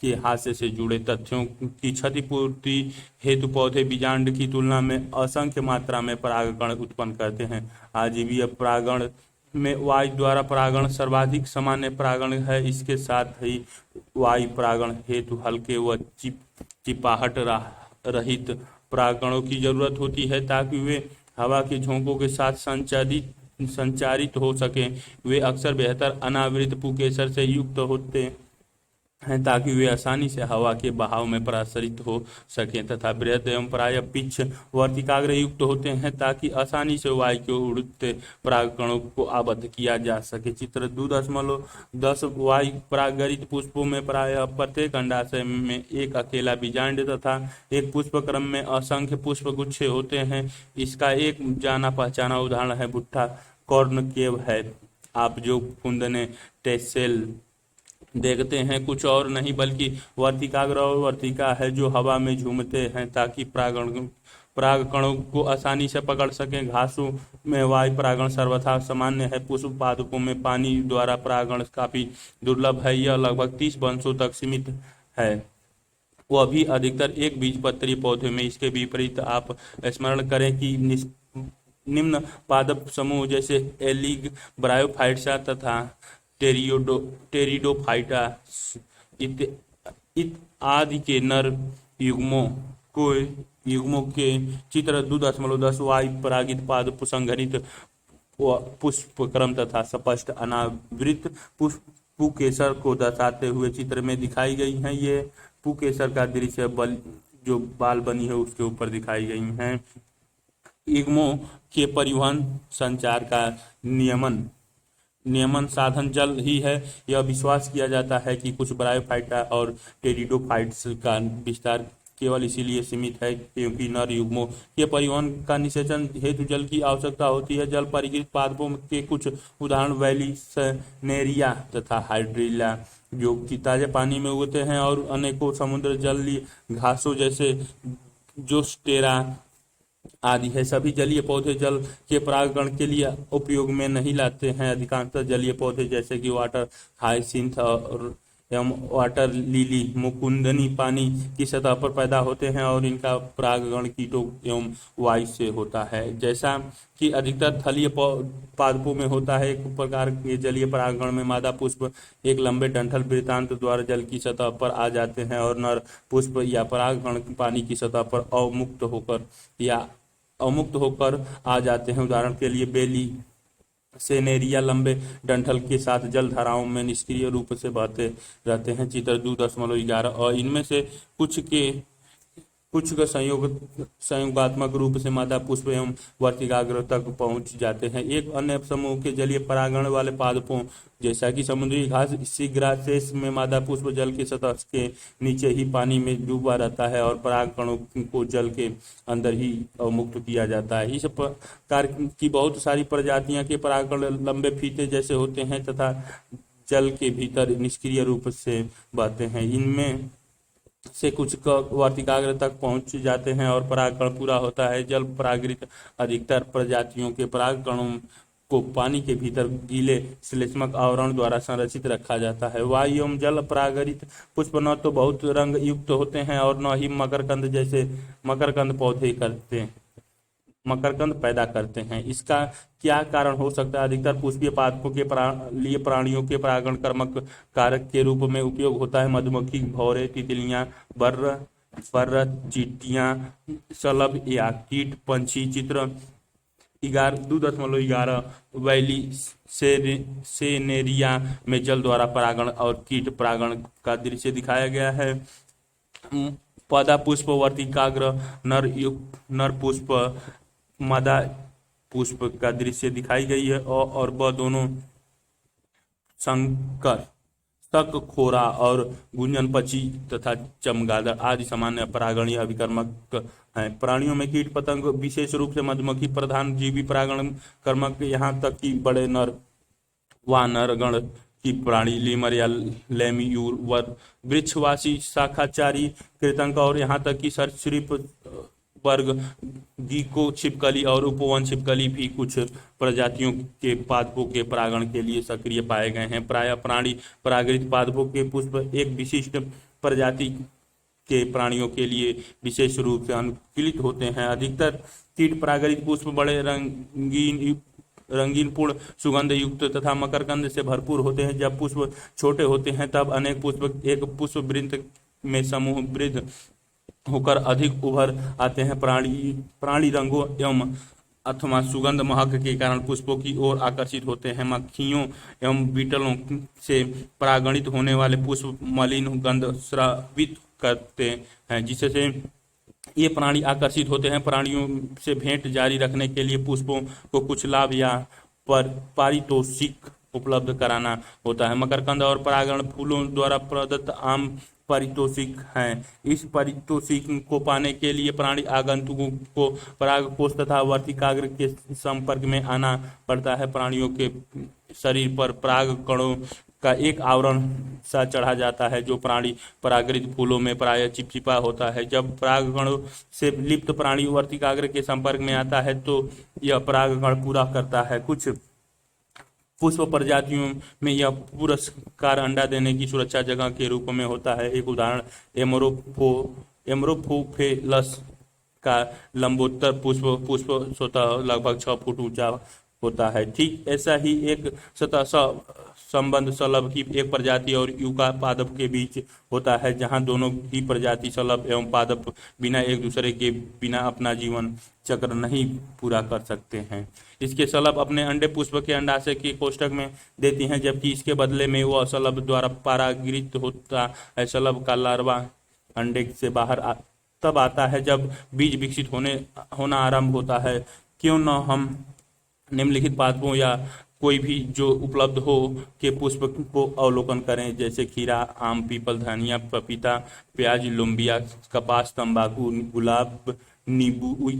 के हास्य से जुड़े तथ्यों की क्षतिपूर्ति हेतु पौधे बीजांड की तुलना में असंख्य मात्रा में परागकण उत्पन्न करते हैं। आजीवीय परागण में वायु द्वारा परागण सर्वाधिक सामान्य परागण है। इसके साथ ही वायु परागण हेतु हल्के व चिपाहट रहित परागणों की जरूरत होती है ताकि वे हवा के झोंकों के साथ संचारित हो सके। वे अक्सर बेहतर अनावृत पुकेसर से युक्त होते हैं ताकि वे आसानी से हवा के बहाव में प्रसारित हो सकें तथा बृहद एवं प्राय पिच्छ वर्तिकाग्र युक्त होते हैं ताकि आसानी से वायु के उड़ते परागकणों को आबद्ध किया जा सके। चित्र 2.10 वायु परागरित पुष्पों में प्राय प्रत्येक अंडाशय में एक अकेला बीजांड तथा एक पुष्प क्रम में असंख्य पुष्प गुच्छे होते हैं। इसका एक जाना पहचाना उदाहरण है भुट्टा कॉर्न केव है। आप जो फुंदने टेसेल देखते हैं कुछ और नहीं बल्कि वर्तिकाग्र और वर्तिका है जो हवा में झूमते हैं ताकि परागकणों को आसानी से पकड़ सकें। घासों में वायु परागण सर्वथा सामान्य है। पुष्प पादपों में पानी द्वारा परागण काफी दुर्लभ है। यह लगभग 30 वंशों तक सीमित है, वह भी अधिकतर एक बीजपत्री पौधे में। इसके विपरीत आप स्मरण करें कि निम्न पादप समूह जैसे एलिग ब्रायोफाइट्सा तथा टेरिडोफाइटा आदि के नर युग्मों के चित्र 2.10 वायु परागित पादप संघनित पुष्पक्रम तथा स्पष्ट अनावृत पुकेसर को दर्शाते हुए चित्र में दिखाई गई हैं। ये पुकेसर का दृश्य जो बाल बनी है उसके ऊपर दिखाई गई हैं। युग्मों के परिवहन संचार का नियमन साधन जल ही है। यह विश्वास किया जाता है कि कुछ ब्रायोफाइटा और टेरिडोफाइट्स का विस्तार केवल इसीलिए सीमित है क्योंकि नर युग्मों के परिवहन का निषेचन हेतु जल की आवश्यकता होती है। जल परिगृहित पादपों के कुछ उदाहरण वैलिसनेरिया तथा हाइड्रिला जो कि ताजे पानी में उगते हैं और अनेकों समुद्र जलीय घासों जैसे जोस्टेरा आदि है। सभी जलीय पौधे जल के परागण के लिए उपयोग में नहीं लाते हैं। अधिकांशतः जलीय पौधे जैसे कि वाटर हाइसिंथ एवं वाटर लिली मुकुंदनी पानी की सतह पर पैदा होते हैं और इनका परागण कीटों एवं वायु से होता है। जैसा कि अधिकतर थलीय पादपों में होता है, एक प्रकार के जलीय परागण में मादा पुष्प एक लंबे डंठल वृत्तांत द्वारा जल की सतह पर आ जाते हैं और नर पुष्प या परागण पानी की सतह पर अमुक्त होकर आ जाते हैं। उदाहरण के लिए बेली सेनेरिया लंबे डंठल के साथ जल धाराओं में निष्क्रिय रूप से बहते रहते हैं। चित्र 2.11 और इनमें से कुछ का संयोगात्मक रूप से मादा पुष्प एवं वर्तिकाग्र तक पहुंच जाते हैं। एक अन्य समूह के जलीय परागण वाले पादपों जैसा कि समुद्री घास सीग्रासेस में मादा पुष्प जल की सतह के नीचे ही पानी में डूबा रहता है और परागकणों को जल के अंदर ही अवमुक्त किया जाता है। इस प्रकार की बहुत सारी प्रजातियां के परागकण लंबे फीते जैसे होते हैं तथा जल के भीतर निष्क्रिय रूप से बहते हैं। इनमें से कुछ वर्तिकाग्र तक पहुंच जाते हैं और परागकण पूरा होता है। जल परागृत अधिकतर प्रजातियों के परागकणों को पानी के भीतर गीले श्लेष्मक आवरण द्वारा संरक्षित रखा जाता है। वायु एवं जल परागरित पुष्प न तो बहुत रंग युक्त होते हैं और न ही मकरकंद जैसे मकरकंद पौधे करते हैं। मकरकंद पैदा करते हैं। इसका क्या कारण हो सकता है? अधिकतर पुष्पीय पादपों के लिए प्राणियों के परागणकर्मक कारक के रूप में उपयोग होता है। मधुमक्खी, भौरे, तितलियां, बर्र बर्र चींटियां, शलभ या कीट, पंछी चित्र 2.11 वैली सेनेरिया में जल द्वारा परागण और कीट परागण का दृश्य दिखाया गया है। पौधा पुष्प, वर्तिकाग्र, नर पुष्प, मादा पुष्प का दृश्य दिखाई गई है और वह दोनों संकर तक खोरा और गुंजन पक्षी तथा चमगादड़ आदि सामान्य परागणीय अभिकर्मक हैं। प्राणियों में कीट पतंग, विशेष रूप से मधुमक्खी प्रधान जीवी परागण कर्मक, यहाँ तक कि बड़े नर वानरगण की प्राणी, लीमर या लेम्यूर, वृक्षवासी, शाखाचारी कृंतक और यहाँ तक कि सरीसृप वर्ग गीको छिपकली और उपवन छिपकली भी कुछ प्रजातियों के पादपों के परागण के लिए सक्रिय पाए गए हैं। प्रायः प्राणी परागृत पादपों के पुष्प एक विशिष्ट प्रजाति के प्राणियों के लिए विशेष रूप से अनुकूलित होते हैं। अधिकतर कीट परागृत पुष्प बड़े रंगीन पूर्ण सुगंध युक्त तथा मकरकंद से भरपूर होते हैं। जब पुष्प छोटे होते हैं तब अनेक पुष्प एक पुष्प वृंत में समूहबद्ध होकर अधिक उभर आते हैं। प्राणी रंगों एवं अथवा सुगंध महक के कारण पुष्पों की ओर आकर्षित होते हैं। मक्खियों एवं बीटलों से परागणित होने वाले पुष्प मलिन गंध स्रावित करते हैं, जिससे ये प्राणी आकर्षित होते हैं। प्राणियों से भेंट जारी रखने के लिए पुष्पों को कुछ लाभ या पारितोषिक उपलब्ध कराना होता है। मकरकंद और परागण फूलों द्वारा प्रदत्त आम पारितोषिक हैं। इस पारितोषिक को पाने के लिए प्राणी आगंतुकों को परागकोश तथा वर्तिकाग्र के संपर्क में आना पड़ता है। प्राणियों के शरीर पर पराग कणों का एक आवरण सा चढ़ा जाता है जो प्राणी परागृत फूलों में प्रायः चिपचिपा होता है। जब परागकणों से लिप्त प्राणी वर्तिकाग्र के संपर्क में आता है तो यह परागकण पूरा करता है। कुछ पुष्प प्रजातियों में यह पुरस्कार अंडा देने की सुरक्षा जगह के रूप में होता है। एक उदाहरण एमोरोफोफेलस का लंबोत्तर पुष्प स्वतः लगभग 6 फुट ऊंचा होता है। ठीक ऐसा ही एक सतह संबंध शलभ की एक प्रजाति और यूका पादप के बीच होता है, जहां दोनों ही प्रजाति शलभ एवं पादप बिना एक दूसरे के बिना अपना जीवन चक्र नहीं पूरा कर सकते हैं। इसके शलभ अपने अंडे पुष्प के अंडाशय के कोष्ठक में देती हैं, जबकि इसके बदले में वह शलभ द्वारा परागृत होता है। शलभ का लार्वा अंडे से बाहर तब आता है जब बीज विकसित होना आरंभ होता है। क्यों न हम निम्नलिखित पादपों या कोई भी जो उपलब्ध हो के पुष्प को अवलोकन करें, जैसे खीरा, आम, पीपल, धनिया, पपीता, प्याज, लोबिया, कपास, तंबाकू, गुलाब, नींबू,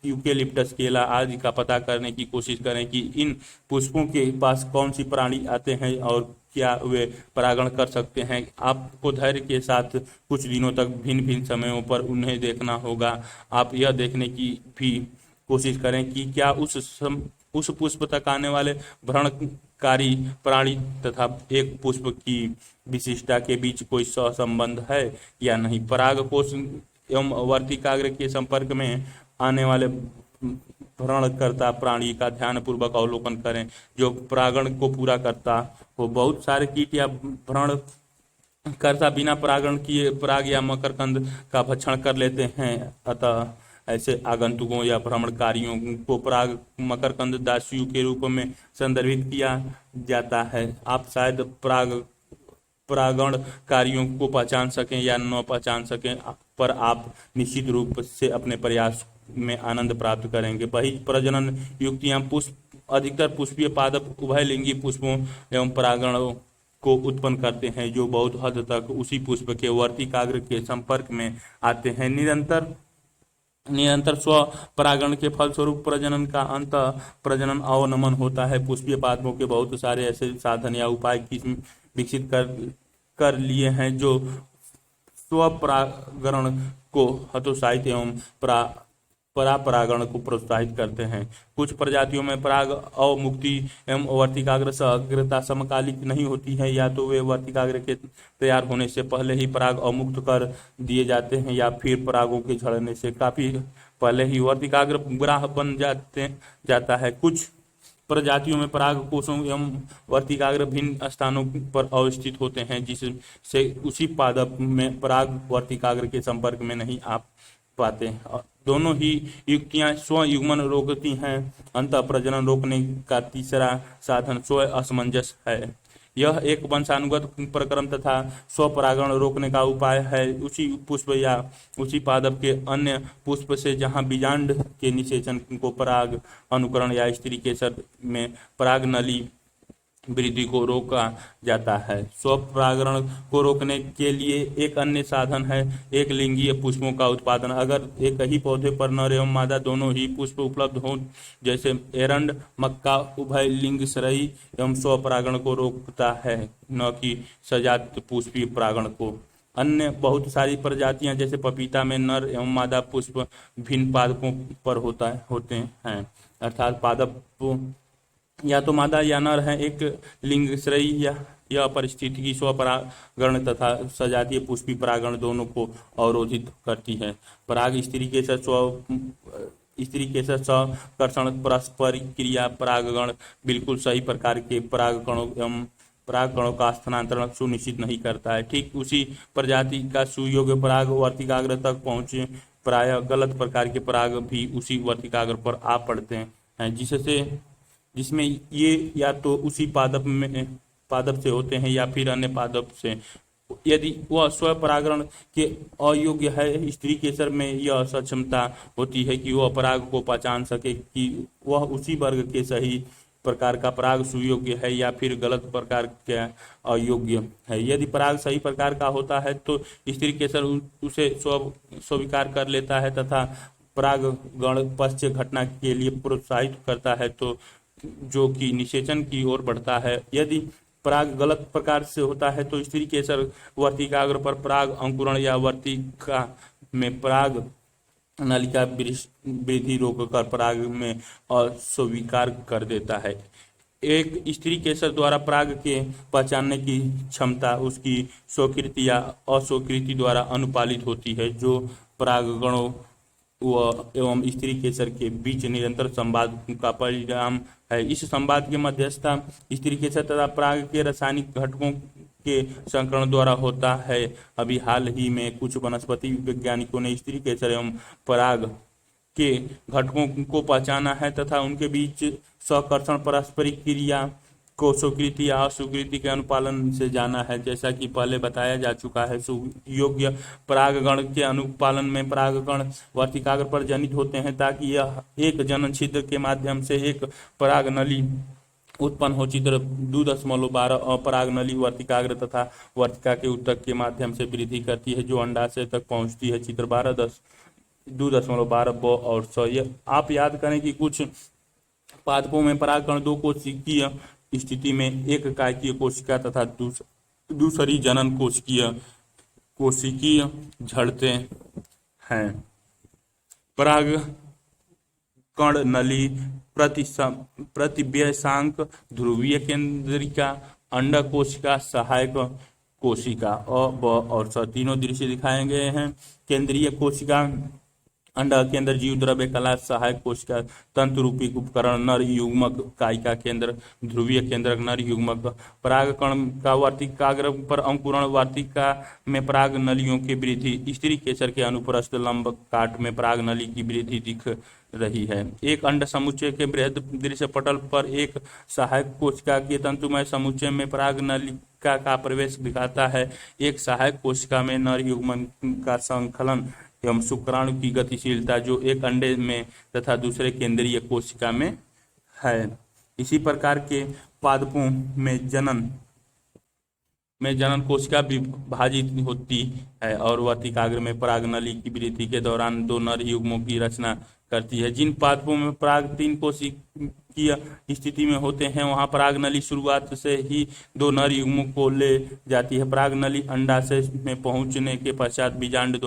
यूकेलिप्टस, केला आदि का पता करने की कोशिश करें कि इन पुष्पों के पास कौन सी प्राणी आते हैं और क्या वे परागण कर सकते हैं। आपको धैर्य के साथ कुछ दिनों तक भिन्न भिन्न समयों पर उन्हें देखना होगा। आप यह देखने की भी कोशिश करें कि क्या उस पुष्प तक आने वाले भ्रणकारी प्राणी तथा एक पुष्प की विशिष्टता के बीच कोई सहसंबंध है या नहीं। परागकोश एवं वर्तिकाग्र के संपर्क में आने वाले भ्रणकर्ता प्राणी का ध्यानपूर्वक अवलोकन करें जो परागण को पूरा करता हो। बहुत सारे कीट या भ्रणकर्ता बिना परागण किए पराग या मकरकंद का भक्षण कर लेते हैं, अतः ऐसे आगंतुकों या भ्रमणकारियों को पराग मकरकंद दासियों के रूप में संदर्भित किया जाता है। आप शायद परागणकारियों को पहचान सकें या न पहचान सकें, पर आप निश्चित रूप से अपने प्रयास में आनंद प्राप्त करेंगे। बहिर्ज प्रजनन युक्तियां अधिकतर पुष्पीय पादप उभयलिंगी पुष्पों एवं परागणों को उत्पन्न करते हैं जो बहुत हद तक उसी पुष्प के वर्तिकाग्र के संपर्क में आते हैं। निरंतर स्व परागण के फलस्वरूप प्रजनन का अंत प्रजनन अवनमन होता है। पुष्पीय पादपों के बहुत सारे ऐसे साधन या उपाय विकसित कर लिए हैं जो स्वपरागण को हतोत्साहित एवं परापरागण को प्रोत्साहित करते हैं। कुछ प्रजातियों में पराग अवमुक्ति एवं वर्तिकाग्र सहग्रता समकालिक नहीं होती है, या तो वे वर्तिकाग्र के तैयार होने से पहले ही पराग अवमुक्त कर दिए जाते हैं या फिर परागों के झड़ने से काफी पहले ही वर्तिकाग्र ग्राह बन जाता है। कुछ प्रजातियों में पराग कोशों एवं वर्तिकाग्र भिन्न स्थानों पर अवस्थित होते हैं, जिससे उसी पादप में पराग वर्तिकाग्र के संपर्क में नहीं आ पाते। दोनों ही युक्तियां स्वयुग्मन रोकती हैं। अंतः प्रजनन रोकने का तीसरा साधन स्व असमंजस है। यह एक वंशानुगत प्रक्रम तथा स्वपरागण रोकने का उपाय है। उसी पुष्प या उसी पादप के अन्य पुष्प से जहाँ बीजांड के निषेचन को पराग अनुकरण या स्त्री केसर में पराग नली वृद्धि को रोका जाता है। स्वपरागण को रोकने के लिए एक अन्य साधन है एक लिंगीय पुष्पों का उत्पादन। अगर एक ही पौधे पर नर एवं मादा दोनों ही पुष्प उपलब्ध हों, जैसे एरंड, मक्का, उभय लिंग श्रेयी एवं स्वपरागण को रोकता है, न कि सजात पुष्पीय परागण को। अन्य बहुत सारी प्रजातियां जैसे पपीता में नर एवं मादा पुष्प भिन्न पादपों पर होते हैं, अर्थात पादप या तो मादा या नर है। एक लिंग श्रेयी यह परिस्थिति स्वपरागण तथा सजातीय पुष्पी परागण दोनों को अवरोधित करती है। पराग स्त्री के सकर्षण परस्पर क्रिया परागगण बिल्कुल सही प्रकार के परागकणों एवं परागकणों का स्थानांतरण सुनिश्चित नहीं करता है। ठीक उसी प्रजाति का सुयोग्य पराग वर्तिकाग्र तक पहुंचे प्रायः गलत प्रकार के पराग भी उसी वर्तिकाग्र पर आ पड़ते हैं, जिसमें ये या तो उसी पादप से होते हैं या फिर अन्य पादप से। यदि वह स्वपरागण के अयोग्य है, स्त्री केसर में यह सक्षमता होती है कि वह पराग को पहचान सके कि वह उसी वर्ग के सही प्रकार का पराग सुयोग्य है या फिर गलत प्रकार का अयोग्य है। यदि पराग सही प्रकार का होता है तो स्त्री केसर उसे स्वीकार कर लेता है तथा परागगण पश्च घटना के लिए प्रोत्साहित करता है, तो जो कि निषेचन की ओर बढ़ता है। यदि पराग गलत प्रकार से होता है तो स्त्री केसर वर्तिकाग्र पर पराग अंकुरण या वर्तिका में पराग नलिका वृद्धि रोककर पराग में अस्वीकार कर देता है। एक स्त्री केसर द्वारा पराग के पहचानने की क्षमता उसकी स्वीकृति या अस्वीकृति द्वारा अनुपालित होती है, जो परागगणों एवं स्त्री केसर के बीच निरंतर संवाद का परिणाम है। इस संवाद की मध्यस्थता स्त्री केसर तथा पराग के रासायनिक घटकों के संकरण द्वारा होता है। अभी हाल ही में कुछ वनस्पति वैज्ञानिकों ने स्त्री केसर एवं पराग के घटकों को पहचाना है तथा उनके बीच सकर्षण पारस्परिक क्रिया को स्वीकृति या अस्वीकृति के अनुपालन से जाना है। जैसा कि पहले बताया जा चुका है, सुयोग्य परागगण के अनुपालन में परागगण वर्तिकाग्र पर जनित होते हैं ताकि यह एक जनन छिद्र के माध्यम से एक पराग नली उत्पन्न हो। चित्र 2.12 अपराग नली वर्तिकाग्र तथा वर्तिका के उत्तक के माध्यम से वृद्धि करती है, जो अंडाशय तक पहुंचती है। चित्र 2.12 ब और स। आप याद करें कि कुछ पादपों में परागकण दो कोशिकीय स्थिति में एक कायकीय कोशिका तथा दूसरी जनन कोशिकीय झड़ते हैं। पराग कण नली प्रतिव्ययसांक ध्रुवीय केंद्रिका अंडक कोशिका सहायक कोशिका अ ब और स तीनों दृश्य दिखाए गए हैं। केंद्रीय कोशिका अंडा केंद्र जीव द्रव्य कला सहायक कोशिका तंतु रूपी उपकरण नर युग्मक कायिका केंद्र ध्रुवीय केंद्रक नर युग्मक। परागकण का वर्तिकाग्र पर अंकुरण वार्तिका में पराग नलियों की वृद्धि। स्त्री केसर के अनुप्रस्थ लंब काट में पराग नली की वृद्धि दिख रही है। एक अंड समुच्चय के बृहद दृश्य पटल पर एक सहायक कोशिका के तंतुमय समुच्चय में पराग नलिका का प्रवेश दिखाता है। एक सहायक कोशिका में नर युग्मन का संकलन एवं शुक्राणु की गतिशीलता जो एक अंडे में तथा दूसरे केंद्रीय कोशिका में है। इसी प्रकार के पादपों में जनन कोशिका विभाजित होती है और वर्तिकाग्र में पराग नली की वृद्धि के दौरान दो नर युग्मों की रचना करती है। जिन पादपों में पराग 3 कोशिकीय स्थिति में होते हैं वहां पराग नली शुरुआत से ही दो नर युग्मों को ले जाती है। पराग नली अंडाशय में पहुंचने के पश्चात बीजांड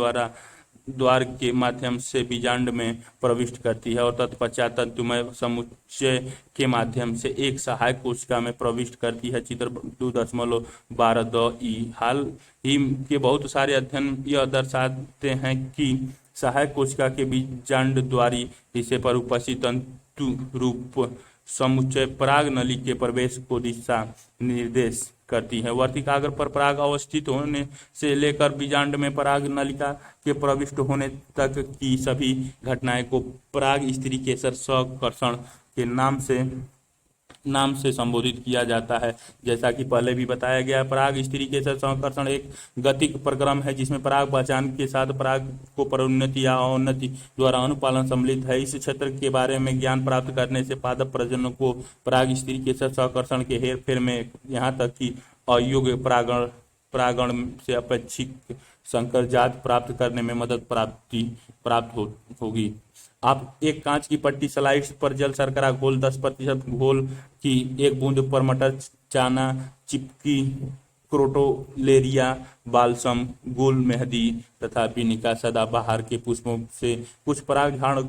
द्वार के माध्यम से बीजांड में प्रविष्ट करती है और तत्पश्चात तंतुमय समुच्चय के माध्यम से एक सहायक कोशिका में प्रविष्ट करती है। चित्र 2.12 द ई। हाल ही के बहुत सारे अध्ययन यह दर्शाते हैं कि सहायक कोशिका के बीजांड द्वारी हिस्से पर उपस्थित तंतु रूप समुच्चय पराग नली के प्रवेश को दिशा निर्देश करती है। वर्तिकाग्र पर पराग अवस्थित होने से लेकर बीजांड में पराग नलिका के प्रविष्ट होने तक की सभी घटनाएं को पराग स्त्री केसर सकर्षण के नाम से संबोधित किया जाता है। जैसा कि पहले भी बताया गया, पराग स्त्री केसर संकर्षण एक गतिक प्रक्रम है जिसमें पराग पहचान के साथ पराग को परोन्नति या अवोन्नति द्वारा अनुपालन सम्मिलित है। इस क्षेत्र के बारे में ज्ञान प्राप्त करने से पादप प्रजनन को पराग स्त्री केसर संकर्षण के हेरफेर में यहाँ तक कि अयोग्य परागण से अपेक्षित संकर जात प्राप्त करने में मदद प्राप्त होगी। आप एक कांच की पट्टी स्लाइड्स पर जल शर्करा घोल 10% घोल की एक बूंद पर मटर, चाना, चिपकी, क्रोटोलेरिया, बालसम, गुल मेहंदी तथा बिनिका सदाबहार के पुष्पों से कुछ पराग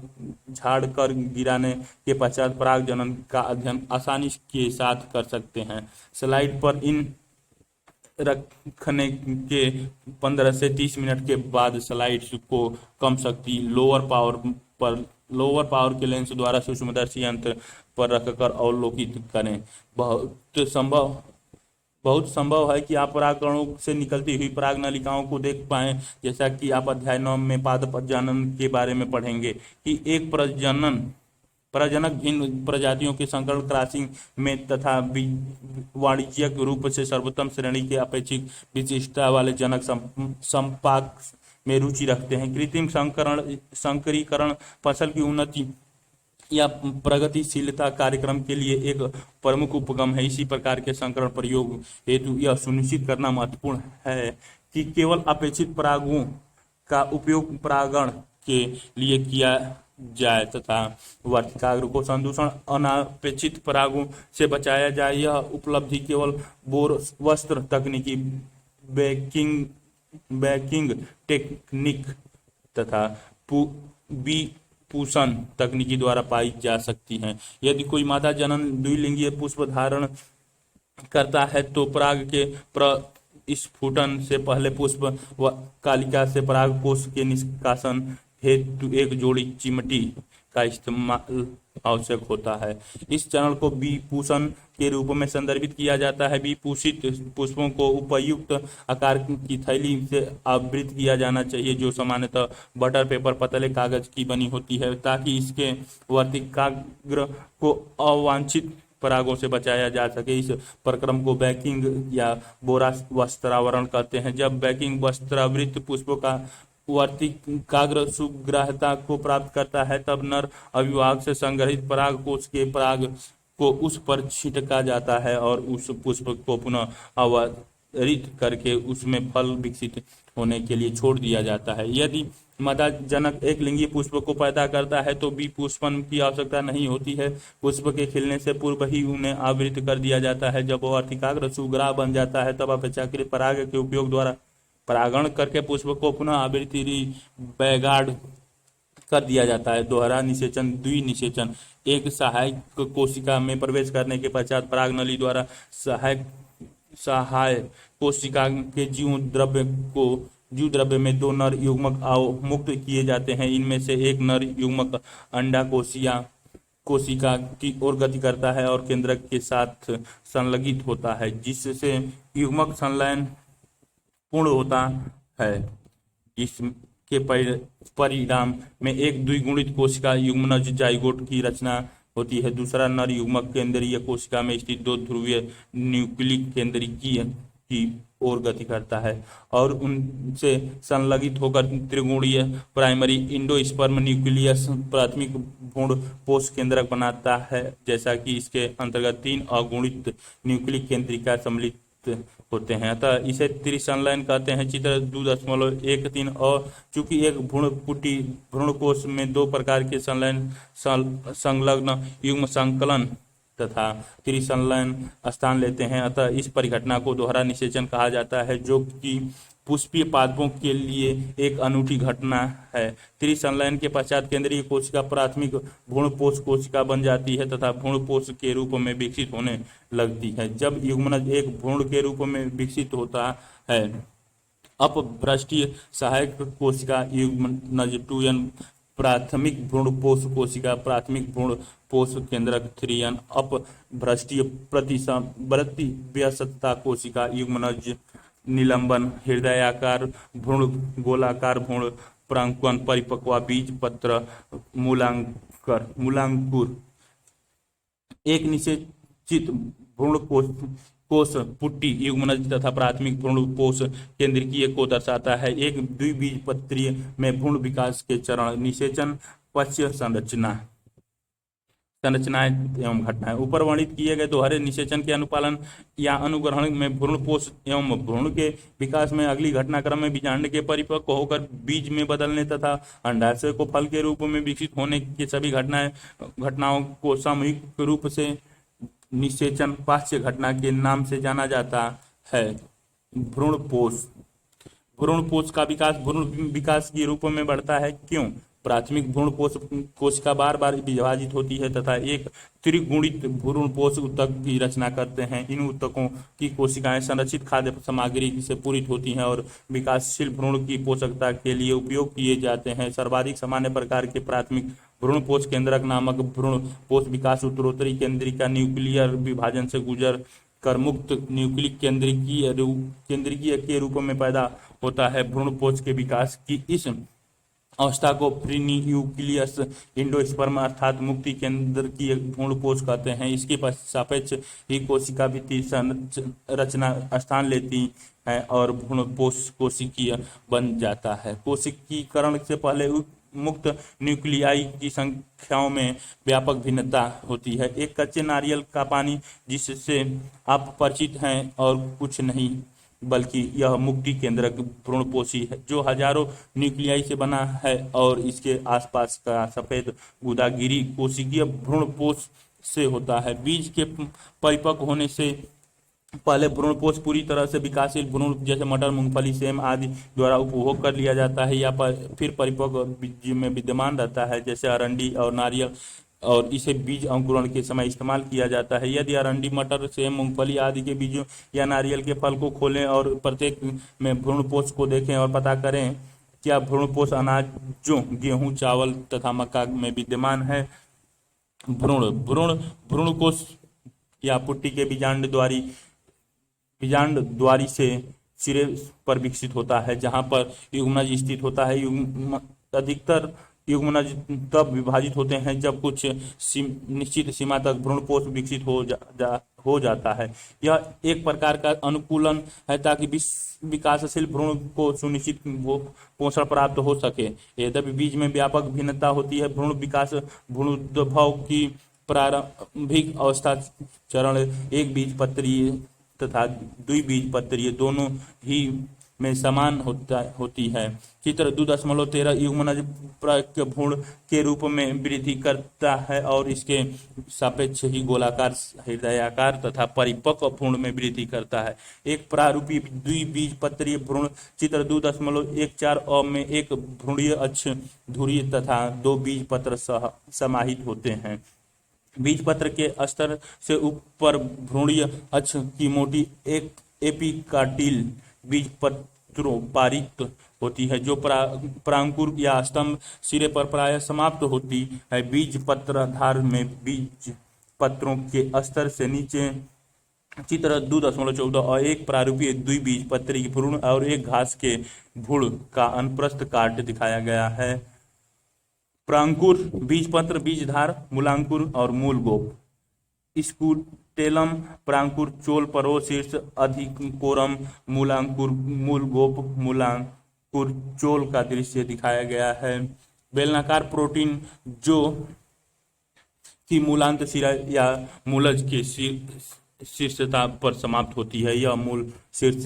झाड़ कर गिराने के पश्चात पराग जनन का अध्ययन आसानी के साथ कर सकते हैं। स्लाइड पर इन रखने के 15 से 30 मिनट के बाद स्लाइड्स को कम शक्ति लोअर पावर के लेंस द्वारा सूक्ष्मदर्शी यंत्र पर रखकर अवलोकित करें। बहुत संभव है कि आप परागकणों से निकलती हुई पराग नलिकाओं को देख पाएं। जैसा कि आप अध्याय 9 में पादप जनन के बारे में पढ़ेंगे कि एक प्रजनक भिन्न प्रजातियों के संकरण क्रॉसिंग में तथा वाणिज्यिक रूप से सर्वोत्तम श्रेणी के अपेक्षित विशिष्टता वाले जनक संपाक में रुचि रखते हैं। कृत्रिम संकरीकरण फसल की उन्नति या प्रगतिशीलता कार्यक्रम के लिए एक प्रमुख उपगम है। इसी प्रकार के संकरण प्रयोग हेतु यह सुनिश्चित करना महत्वपूर्ण है कि केवल अपेक्षित परागों का उपयोग परागण के लिए किया जाए तथा वर्तिकाग्र को संदूषण अनापेक्षित परागों से बचाया जाए। यह उपलब्धि केवल बोर वस्त्र तकनीकी, बेकिंग टेक्निक तथा बी पूषण तकनीकी द्वारा पाई जा सकती है। यदि कोई मादा जनन द्विलिंगीय पुष्प धारण करता है तो पराग के प्रस्फुटन से पहले पुष्प व कालिका से पराग कोश के निष्कासन हेतु एक जोड़ी चिमटी का इस्तेमाल आवश्यक होता है। इस चरण को बी पूषण के रूप में संदर्भित किया जाता है। बी पूषित पुष्पों को उपयुक्त आकार की थैली से आवृत किया जाना चाहिए जो सामान्यतः बटर पेपर पतले कागज की बनी होती है ताकि इसके वर्तिकाग्र को अवांछित परागों से बचाया जा सके। इस प्रक्रम को बैकिंग या बोरा वस्त्रावरण कहते हैं। जब बैकिंग वस्त्रावृत पुष्पों का वर्तिकाग्र सुग्राह्यता को प्राप्त करता है तब नर अविभाग से संग्रहित पराग कोश के पराग को उस पर छिटका जाता है और उस पुष्प को पुनः अवरित करके उसमें फल विकसित होने के लिए छोड़ दिया जाता है। यदि मादा जनक एक लिंगी पुष्प को पैदा करता है तो बी पुष्पन की आवश्यकता नहीं होती है। पुष्प के खिलने से पूर्व ही उन्हें आवृत कर दिया जाता है। जब वर्तिकाग्र सुग्राह बन जाता है तब अपेक्षाकृत पराग के उपयोग द्वारा परागण करके पुष्प को पुनः आवृत्ति बैगार्ड कर दिया जाता है। दोहरा निषेचन, द्विनिषेचन एक सहायक कोशिका में प्रवेश करने के पश्चात पराग नली द्वारा सहायक कोशिका के जीव द्रव्य में दो नर युग्मक मुक्त किए जाते हैं। इनमें से एक नर युग्मक अंडा कोशिका की ओर गति करता है और केंद्रक के साथ संलगित होता है जिससे युग्मक संलयन पूर्ण होता है। जिसके परिणाम में एक द्विगुणित कोशिका युग्मनज जाइगोट की रचना होती है। दूसरा नर युग्मक केंद्रीय कोशिका में स्थित दो ध्रुवीय न्यूक्लिक केंद्रीय की ओर गति करता है और उनसे संलगित होकर त्रिगुणीय प्राइमरी इंडोस्पर्म न्यूक्लियस प्राथमिक भ्रूण पोष केंद्रक बनाता है। जैसा कि इसके अंतर्गत 3 अगुणित न्यूक्लिक केंद्रिका सम्मिलित होते हैं, अतः इसे त्रिसंलयन कहते हैं। चित्र 2.13 और चूंकि एक भ्रूणकोश में 2 प्रकार के संलयन संलग्न युग्म संकलन तथा त्रिसंलयन स्थान लेते हैं, अतः इस परिघटना को दोहरा निषेचन कहा जाता है जो कि पुष्पीय पादपों के लिए एक अनूठी घटना है। त्रिसंलयन के पश्चात केंद्रीय कोशिका प्राथमिक भ्रूणपोष कोशिका बन जाती है तथा भ्रूणपोष के रूप में विकसित होने लगती है। जब युग्मनज एक भ्रूण के रूप में विकसित होता है अपभ्रष्टीय सहायक कोशिका युग्मनज 2n, प्राथमिक भ्रूणपोष कोशिका, प्राथमिक भ्रूणपोष केंद्रक 3n, अपभ्रष्टीय प्रतिसंवृत्ति व्यस्तता कोशिका युग्मनज, निलंबन, हृदयाकार भ्रूण, गोलाकार भ्रूण, प्रांकुन, परिपक्व बीज पत्र, मूलांकुर। एक निषेचित भ्रूण कोष पुट्टी युग्मनज तथा प्राथमिक भ्रूण कोष केंद्रकीय को दर्शाता है। एक द्विबीजपत्रीय में भ्रूण विकास के चरण, निषेचन, पश्य संरचनाएं एवं घटनाएं। ऊपर वर्णित किए गए दोहरे निषेचन के अनुपालन या अनुग्रहण में भ्रूणपोष एवं भ्रूण के विकास में अगली घटनाक्रम में बीजांड के परिपक्व होकर बीज में बदलने तथा अंडाशय को फल के रूप में विकसित होने की सभी घटनाओं को सामूहिक रूप से निषेचन पाश्य घटना के नाम से जाना जाता है। भ्रूणपोष। भ्रूणपोष का विकास भ्रूण विकास के रूप में बढ़ता है। क्यों? प्राथमिक भ्रूणपोष कोशिका बार बार विभाजित होती है तथा एक त्रिगुणित भ्रूणपोष ऊतक की रचना करते हैं। इन ऊतकों की कोशिकाएं संरक्षित खाद्य सामग्री से पूरित होती हैं और विकासशील भ्रूण की पोषकता के लिए उपयोग किए जाते हैं। सर्वाधिक सामान्य प्रकार के प्राथमिक भ्रूणपोष केंद्रक नामक भ्रूणपोष विकास उत्तरोत्तरी केंद्रिका न्यूक्लियर विभाजन से गुजर कर मुक्त न्यूक्लिक केंद्रिकीय के रूप में पैदा होता है। भ्रूणपोष के विकास की इस अवस्था को प्रीन्यूक्लियस इंडोस्पर्म अर्थात मुक्ति केंद्र की भ्रूणपोष कहते हैं। इसके सापेक्ष ही कोशिका भित्ति रचना स्थान लेती है और भ्रूणपोष कोशिकीय बन जाता है। कोशिकीकरण से पहले मुक्त न्यूक्लियाई की संख्याओं में व्यापक भिन्नता होती है। एक कच्चे नारियल का पानी जिससे आप परिचित हैं और कुछ नहीं बल्कि यह मुक्ति केंद्रक भ्रूणपोषी है जो हजारों न्यूक्लियाई से बना है और इसके आसपास का सफेद गुदागिरी कोशिकीय भ्रूणपोष से होता है। बीज के परिपक्व होने से पहले भ्रूणपोष पूरी तरह से विकासशील भ्रूण जैसे मटर, मूंगफली, सेम आदि द्वारा उपभोग कर लिया जाता है या फिर परिपक्व बीज में विद्यमान रहता है जैसे अरंडी और नारियल, और इसे बीज अंकुरण के समय इस्तेमाल किया जाता है। यदि अरंडी, मटर, सेम, मूंगफली आदि के बीजों या नारियल के फल को खोलें और प्रत्येक में भ्रूणपोष को देखें और पता करें क्या भ्रूणपोष अनाजों द्यों, चावल तथा मक्का में विद्यमान है। भ्रूणकोष या पुट्टी के बीजांड द्वारी से सिरे पर विकसित होता है जहां पर युग्मनज स्थित होता है। अधिकतर युग्मनज तब विभाजित होते हैं जब कुछ निश्चित सीमा तक भ्रूणपोष विकसित हो जाता है। यह एक प्रकार का अनुकूलन है ताकि विकासशील भ्रूण को सुनिश्चित पोषण प्राप्त हो सके। यद्यपि बीज में व्यापक भिन्नता होती है। भ्रूणोद्भव की प्रारंभिक अवस्था चरण एक बीजपत्रीय तथा द्विबीजपत्रीय दोनों ही में समान होती है। चित्र 2.13 युग्मनज प्राक्य भ्रूण के रूप में वृद्धि करता है और इसके सापेक्ष ही गोलाकार, हृदयाकार तथा परिपक्व भ्रूण में वृद्धि करता है। एक प्रारूपी द्विबीजपत्रीय भ्रूण चित्र 2.14 में एक भ्रूणीय अक्ष, धुरी तथा 2 बीजपत्र समाहित होते हैं। बीजपत्र के स्तर से ऊपर भ्रूणीय अक्ष की मोटी एक एपिकाटिल बीजपत्रों पारित होती है जो प्रांकुर या स्तंभ सिरे पर प्रायः समाप्त होती है। बीजपत्राधार में बीज पत्रों के स्तर से नीचे चित्र 2.14 और एक प्रारूपीय द्विबीजपत्री भ्रूण और एक घास के भ्रूण का अनुप्रस्थ काट दिखाया गया है। प्रांकुर, बीजपत्र, बीजधार, मूलांकुर और मूलगोप। स्कूटेलम, प्रांकुर, चोल, परो, शीर्ष, अधिकोरम, मूलांकुर, मूलगोप, मूलांकुर, चोल का दृश्य दिखाया गया है। बेलनाकार प्रोटीन जो कि मूलांत सिरा या मूलज के शीर्षता पर समाप्त होती है। यह मूल शीर्ष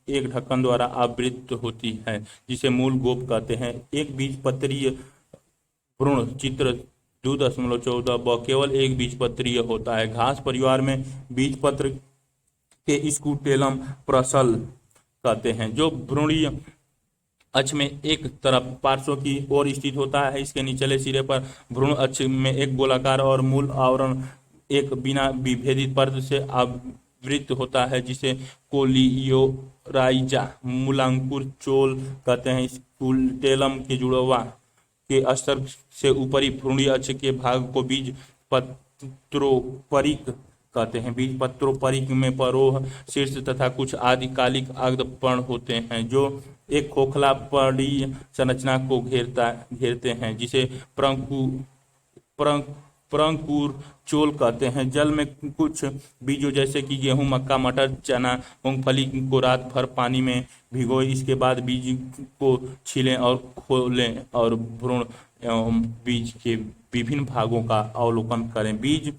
एक ढक्कन द्वारा आवृत होती है जिसे मूलगोप कहते हैं। एक बीजपत्रीय भ्रूण चित्र 2.14 केवल एक बीजपत्रीय होता है। घास परिवार में बीजपत्र के स्कूटेलम प्रसल कहते हैं जो भ्रूणीय अक्ष में एक तरफ पार्श्व की ओर स्थित होता है। इसके निचले सिरे पर भ्रूण अक्ष में एक गोलाकार और मूल आवरण एक बिना विभेदित पर्द से वृत्त होता है जिसे कोलियोराइजा मूलांकुर चोल कहते हैं। स्कूटेलम के जुड़वा के स्तर से ऊपरी भ्रूणीय अक्ष के भाग को बीज पत्रोपरिक कहते हैं। बीज पत्रोपरिक में परोह, शीर्ष तथा कुछ आदिकालिक अग्रपर्ण होते हैं जो एक खोखला पर्णीय संरचना को घेरते हैं जिसे प्रंकुर चोल कहते हैं। जल में कुछ बीजों जैसे कि गेहूं, मक्का, मटर, चना, मूंगफली को रात भर पानी में भिगोएं। इसके बाद बीज को छीलें और खोलें और भ्रूण एवं बीज के विभिन्न भागों का अवलोकन करें। बीज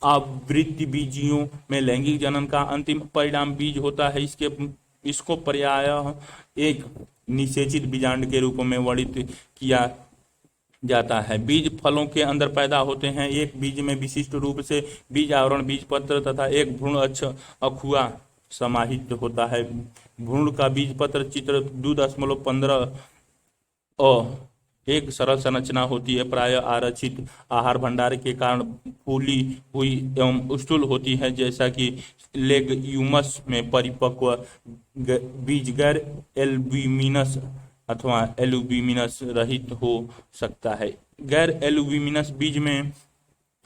आवृत्ति बीजियों में लैंगिक जनन का अंतिम परिणाम बीज होता है। इसको प्रायः एक निषेचित बीजांड के रूप में वर्णित किया जाता है। बीज फलों के अंदर पैदा होते हैं। एक बीज में विशिष्ट रूप से बीज आवरण, बीज पत्र तथा एक भ्रूण अक्ष अखुआ समाहित होता है। भ्रूण का बीज पत्र चित्र 2.15 और एक सरल संरचना होती है। प्रायः आरक्षित आहार भंडार के कारण फूली हुई एवं स्थूल होती है, जैसा कि लेग्यूमस में परिपक्व बीज गैर एल्ब्यूमिनस अथवा एल्ब्यूमिनस रहित हो सकता है। गैर एल्ब्यूमिनस बीज में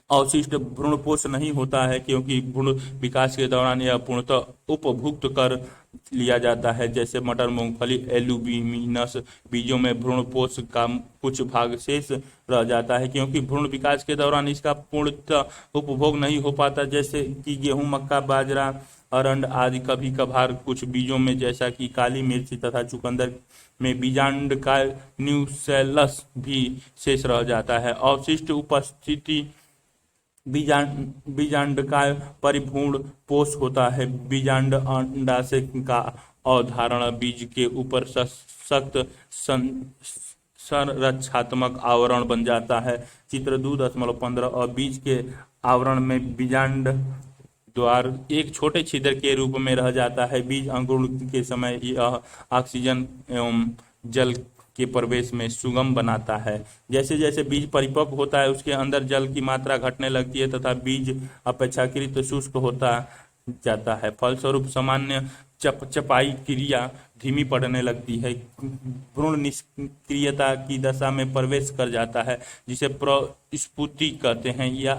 अवशिष्ट भ्रूणपोष नहीं होता है क्योंकि भ्रूण विकास के दौरान यह पूर्णतः उपभुक्त कर लिया जाता है। जैसे मटर, मूंगफली, एल्ब्यूमिनस बीजों में भ्रूणपोष का कुछ भाग शेष रह जाता है क्योंकि भ्रूण विकास के दौरान इसका पूर्णतः उपभोग नहीं हो पाता। जैसे कि गेहूं, मक्का, बाजरा, अरंड आदि। कभी कभार कुछ बीजों में जैसा कि काली मिर्च तथा चुकंदर में बीजांड का न्यूसेलस भी शेष रह जाता है। अवशिष्ट उपस्थिति बीजांड का परिपूर्ण पोष होता है। बीजांड अंडाशय का अवधारण बीज के ऊपर सशक्त संरक्षात्मक आवरण बन जाता है। चित्र 2.15 और बीज के आवरण में बीजांड द्वार एक छोटे छिद्र के रूप में रह जाता है। बीज अंकुरण के समय यह ऑक्सीजन एवं जल के प्रवेश में सुगम बनाता है। जैसे जैसे बीज परिपक्व होता है उसके अंदर जल की मात्रा घटने लगती है तथा बीज अपेक्षाकृत शुष्क होता जाता है। फलस्वरूप सामान्य चपाई क्रिया धीमी पड़ने लगती है। भ्रूण निष्क्रियता की दशा में प्रवेश कर जाता है जिसे प्रस्फुटी कहते हैं। या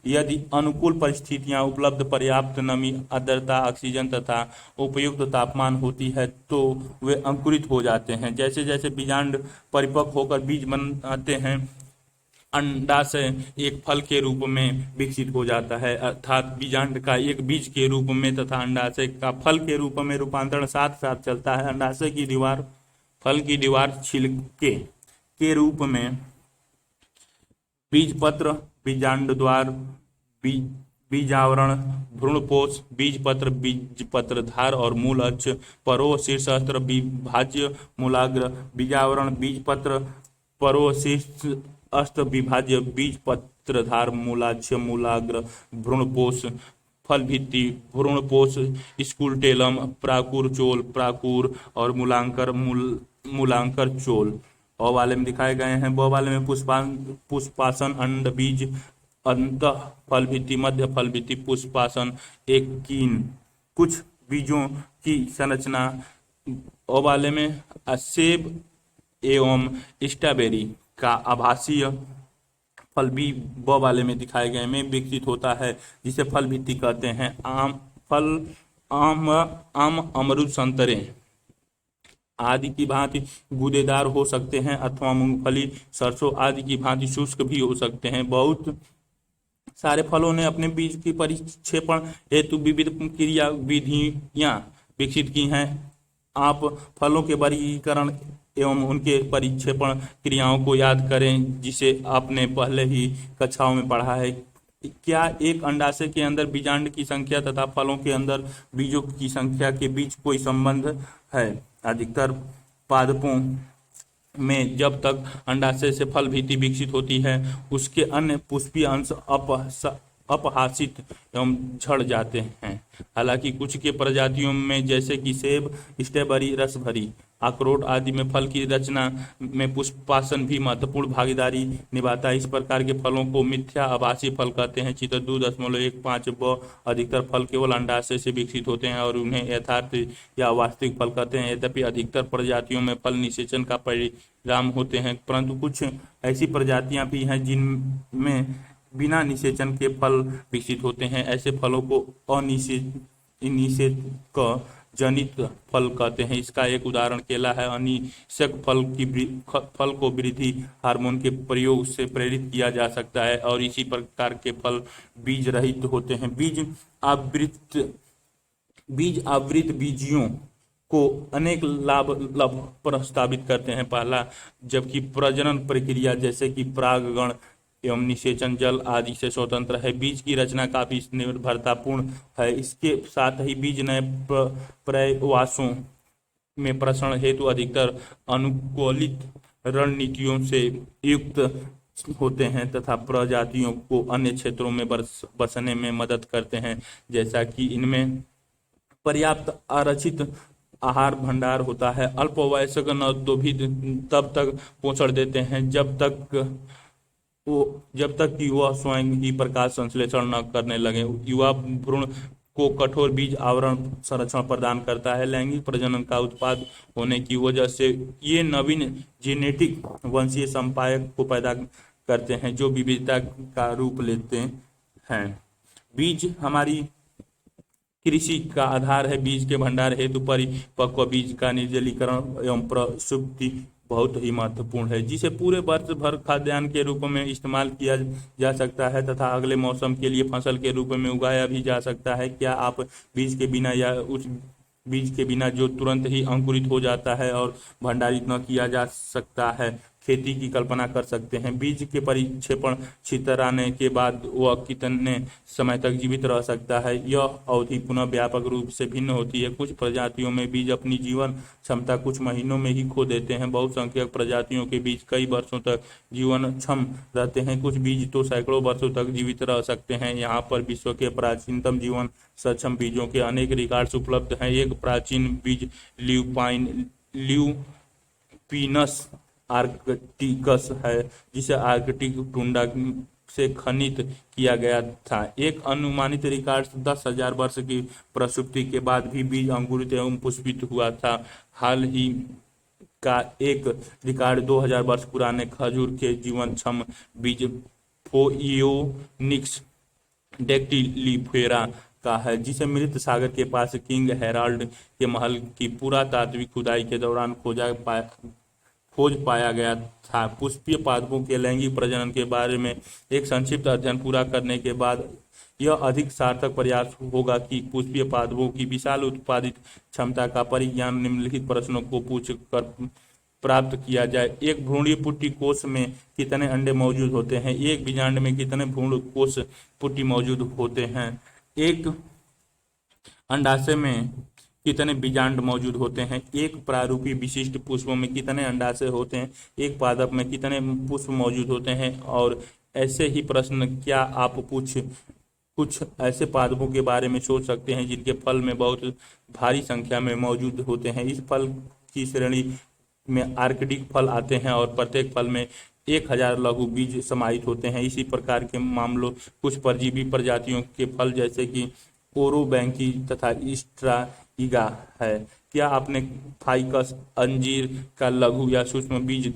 यदि अनुकूल परिस्थितियां उपलब्ध, पर्याप्त नमी, आर्द्रता, ऑक्सीजन तथा उपयुक्त तापमान होती है तो वे अंकुरित हो जाते हैं। जैसे जैसे बीजांड परिपक्व होकर बीज बनाते हैं, अंडाशय एक फल के रूप में विकसित हो जाता है। अर्थात बीजांड का एक बीज के रूप में तथा अंडाशय का फल के रूप में रूपांतरण साथ साथ चलता है। अंडाशय की दीवार, फल की दीवार छिलके के रूप में, बीज पत्र, बीजांड द्वार, बीजावरण, भ्रूणपोष, बीज पत्र, बीज पत्र धार और मूल अक्ष, परोह, शीर्ष अस्त्र, विभाज्य मूलाग्र, बीजावरण, बीज पत्र, परोह, शीर्ष अस्त, विभाज्य, बीज पत्रधार, मूलाक्ष, मूलाग्र, भ्रूणपोष, फल भित्ति, भ्रूणपोष, स्कूटेलम, प्राकुर चोल, प्राकुर और मूलांकर चोल। अ वाले में दिखाए गए हैं। ब वाले में पुष्पासन, अंड, बीज, अंत फल भित्ति, मध्य फल भित्ति, पुष्पासन, एक कीन। कुछ बीजों की संरचना अ वाले में सेब एवं स्ट्रॉबेरी का आभासीय फल भी ब वाले में दिखाए गए में विकसित होता है जिसे फल भित्ति कहते हैं। आम, अमरूद, संतरे आदि की भांति गूदेदार हो सकते हैं अथवा मूंगफली, सरसों आदि की भांति शुष्क भी हो सकते हैं। बहुत सारे फलों ने अपने बीज की परिक्षेपण हेतु विविध क्रिया विधियां विकसित की हैं। आप फलों के वर्गीकरण एवं उनके परिक्षेपण क्रियाओं को याद करें जिसे आपने पहले ही कक्षाओं में पढ़ा है। क्या एक अंडाशय के अंदर बीजांड की संख्या तथा फलों के अंदर बीजों की संख्या के बीच कोई संबंध है? अधिकतर पादपों में जब तक अंडाशय से फल भित्ति विकसित होती है उसके अन्य पुष्पीय अंश अपहासित एवं झड़ जाते हैं। हालांकि कुछ के प्रजातियों में जैसे कि सेब, स्ट्रॉबेरी, रसभरी अखरोट आदि में फल की रचना में पुष्पासन भी महत्वपूर्ण भागीदारी निभाता है। इस प्रकार के फलों को मिथ्या आभासी फल कहते हैं। चित्र 2.15 ब अधिकतर फल केवल अंडाशय से विकसित होते हैं और उन्हें यथार्थ या वास्तविक फल कहते हैं। यद्यपि अधिकतर प्रजातियों में फल निषेचन का परिणाम होते हैं, परंतु कुछ ऐसी प्रजातियां भी हैं जिनमें बिना निषेचन के फल विकसित होते हैं। ऐसे फलों को अनिषेक जनित फल कहते हैं। इसका एक उदाहरण केला है। अनिषेक फल को वृद्धि हार्मोन के प्रयोग से प्रेरित किया जा सकता है और इसी प्रकार के फल बीज रहित होते हैं। बीज आवृत बीजियों को अनेक लाभ प्रस्तावित करते हैं। पहला, जबकि प्रजनन प्रक्रिया जैसे कि परागण एवं निषेचन जल आदि से स्वतंत्र है, बीज की रचना काफी निर्भरतापूर्ण है। इसके साथ ही बीज नए प्रयासों में प्रसारण हेतु अधिकतर अनुकूलित रणनीतियों से युक्त होते हैं तथा प्रजातियों को अन्य क्षेत्रों में बसने में मदद करते हैं, जैसा कि इनमें पर्याप्त आरक्षित आहार भंडार होता है। अल्पवयस्क नवोद्भिद तब तक पोषण देते हैं जब तक कि वह स्वयं ही प्रकाश संश्लेषण न करने लगे। युवा भ्रूण को कठोर बीज आवरण संरक्षण प्रदान करता है। लैंगिक प्रजनन का उत्पाद होने की वजह से ये नवीन जेनेटिक वंशीय संपायक को पैदा करते हैं जो विविधता का रूप लेते हैं। बीज हमारी कृषि का आधार है। बीज के भंडार हेतु परिपक्व बीज का निर्जलीकरण एवं प्रसुप्ति बहुत ही महत्वपूर्ण है, जिसे पूरे वर्ष भर खाद्यान्न के रूप में इस्तेमाल किया जा सकता है तथा अगले मौसम के लिए फसल के रूप में उगाया भी जा सकता है। क्या आप बीज के बिना या उस बीज के बिना जो तुरंत ही अंकुरित हो जाता है और भंडारित न किया जा सकता है खेती की कल्पना कर सकते हैं? बीज के परिक्षेपण छितराने के बाद वह कितने समय तक जीवित रह सकता है? यह अवधि पुनः व्यापक रूप से भिन्न होती है। कुछ प्रजातियों में बीज अपनी जीवन क्षमता कुछ महीनों में ही खो देते हैं। बहुसंख्यक प्रजातियों के बीज कई वर्षों तक जीवन क्षम रहते हैं। कुछ बीज तो सैकड़ों वर्षों तक जीवित रह सकते हैं। यहाँ पर विश्व के प्राचीनतम जीवन सक्षम बीजों के अनेक रिकॉर्ड्स उपलब्ध हैं। एक प्राचीन बीज ल्यूपिनस आर्कटिकस है, जिसे आर्कटिक टुंडा से खनित किया गया था। एक अनुमानित रिकॉर्ड 10,000 वर्ष की प्रसुप्ति के बाद भी बीज अंकुरित एवं पुष्पित हुआ था। हाल ही का एक रिकॉर्ड 2000 वर्ष पुराने खजूर के जीवन क्षम बीज फोइयोनिक्स डेक्टिलीफेरा का है, जिसे मृत सागर के पास किंग हेराल्ड के महल की पुरातात्विक खुदाई के दौरान खोज पाया गया था। पुष्पीय पादपों के लैंगिक प्रजनन के बारे में एक संक्षिप्त अध्ययन पूरा करने के बाद यह अधिक सार्थक प्रयास होगा कि पुष्पीय पादपों की विशाल उत्पादित क्षमता का परिज्ञान निम्नलिखित प्रश्नों को पूछकर प्राप्त किया जाए। एक भ्रूणीय पुट्टी कोष में कितने अंडे मौजूद होते हैं? एक बीजांड में कितने भ्रूण कोष पुट्टी मौजूद होते हैं? एक अंडाशय में कितने बीजांड मौजूद होते हैं? एक प्रारूपी विशिष्ट पुष्पों में कितने अंडाशय होते हैं? एक पादप में कितने पुष्प मौजूद होते हैं? और ऐसे ही प्रश्न क्या आप कुछ ऐसे पादपों के बारे में सोच सकते हैं जिनके फल में बहुत भारी संख्या में मौजूद होते हैं? इस फल की श्रेणी में आर्कटिक फल आते हैं और प्रत्येक फल में 1000 लघु बीज समाहित होते हैं। इसी प्रकार के मामलों कुछ परजीवी प्रजातियों के फल जैसे कि ओरोबैंकी तथा स्ट्राइगा है। क्या आपने फाइकस अंजीर का लघु या सूक्ष्म बीज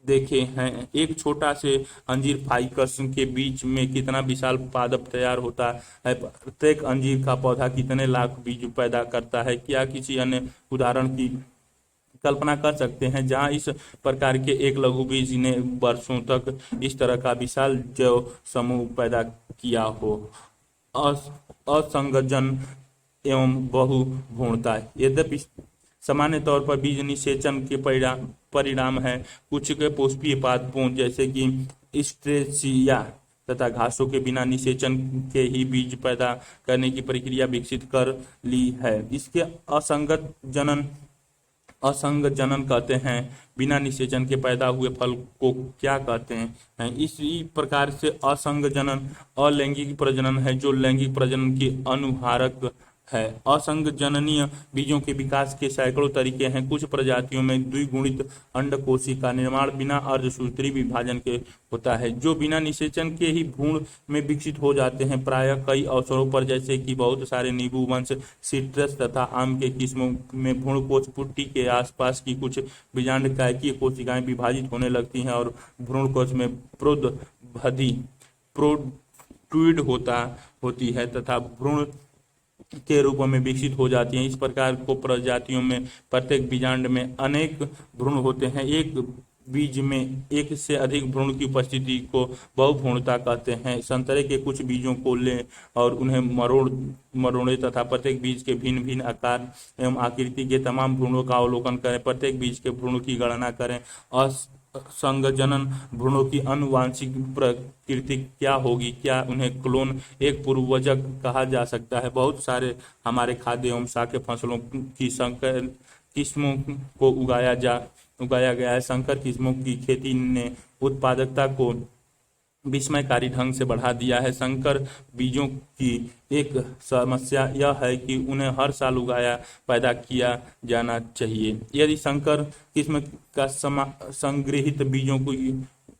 देखे हैं? एक छोटा से अंजीर फाइकस के बीच में कितना विशाल पादप तैयार होता है? प्रत्येक अंजीर का पौधा कितने लाख बीज पैदा करता है? क्या किसी अन्य उदाहरण की कल्पना कर सकते हैं जहां इस प्रकार के एक लघु बीज ने वर्षों तक इस तरह का विशाल जैव समूह पैदा किया हो? असंगजन एवं बहुभ्रूणता। यद्यपि सामान्य तौर पर बीज निषेचन के परिणाम है, कुछ के पुष्पीय पादपों जैसे कि स्ट्रेसिया तथा घासों के बिना निषेचन के ही बीज पैदा करने की प्रक्रिया विकसित कर ली है। इसके असंग जनन कहते हैं। बिना निषेचन के पैदा हुए फल को क्या कहते हैं? इसी प्रकार से असंग जनन अलैंगिक प्रजनन है, जो लैंगिक प्रजनन की अनुहारक है। असंगजननीय बीजों के विकास के सैकड़ों तरीके हैं। कुछ प्रजातियों में द्विगुणित अंडकोशी का निर्माण बिना अर्धसूत्री विभाजन के होता है, जो बिना निषेचन के ही भ्रूण में विकसित हो जाते हैं। प्रायः कई अवसरों पर, जैसे कि बहुत सारे नींबू वंश, सिट्रस तथा आम के किस्मों में, भ्रूणकोश पुट्टी के आसपास की कुछ बीजांडकायकीय कोशिकाएं विभाजित होने लगती हैं और भ्रूणकोश में प्रोद्भदी प्रोट्रूड होती है तथा भ्रूण के रूप में विकसित हो जाती हैं। इस प्रकार को प्रजातियों में प्रत्येक बीजांड में अनेक भ्रूण होते हैं। एक बीज में एक से अधिक भ्रूण की उपस्थिति को बहुभ्रूणता कहते हैं। संतरे के कुछ बीजों को लें और उन्हें मरोड़ें तथा प्रत्येक बीज के भिन्न भिन्न आकार एवं आकृति के तमाम भ्रूणों का अवलोकन करें। प्रत्येक बीज के भ्रूण की गणना करें। संगजनन भ्रूणों की आनुवांशिक प्रकृति क्या होगी? क्या उन्हें क्लोन, एक पूर्वजक कहा जा सकता है? बहुत सारे हमारे खाद्य एवं शाक फसलों की संकर किस्मों को उगाया गया है। संकर किस्मों की खेती ने उत्पादकता को विस्मयकारी ढंग से बढ़ा दिया है। संकर बीजों की एक समस्या यह है कि उन्हें हर साल पैदा किया जाना चाहिए। यदि संकर किस्म का संग्रहित बीजों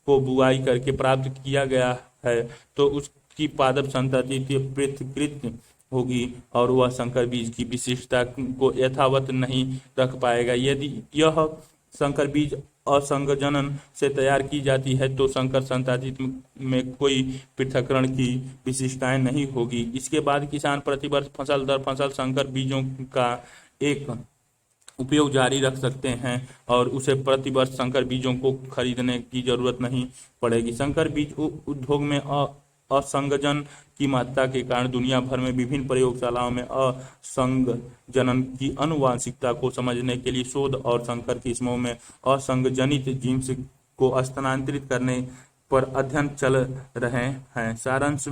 को बुआई करके प्राप्त किया गया है तो उसकी पादप संतति पृथक्कृत होगी और वह संकर बीज की विशिष्टता को यथावत नहीं रख पाएगा। यदि यह संकर बीज असंगजनन से तैयार की जाती है तो संकर संतति में कोई पृथक्करण की विशिष्टताएं नहीं होगी। इसके बाद किसान प्रतिवर्ष फसल दर फसल संकर बीजों का एक उपयोग जारी रख सकते हैं और उसे प्रतिवर्ष संकर बीजों को खरीदने की जरूरत नहीं पड़ेगी। संकर बीज उद्योग में असंगजन की महत्ता के कारण दुनिया भर में विभिन्न प्रयोगशालाओं में असंगजनन की आनुवांशिकता को समझने के लिए शोध और संकर किस्मों में असंगजनित जीन्स को स्थानांतरित करने पर अध्ययन चल रहे हैं। सारांश: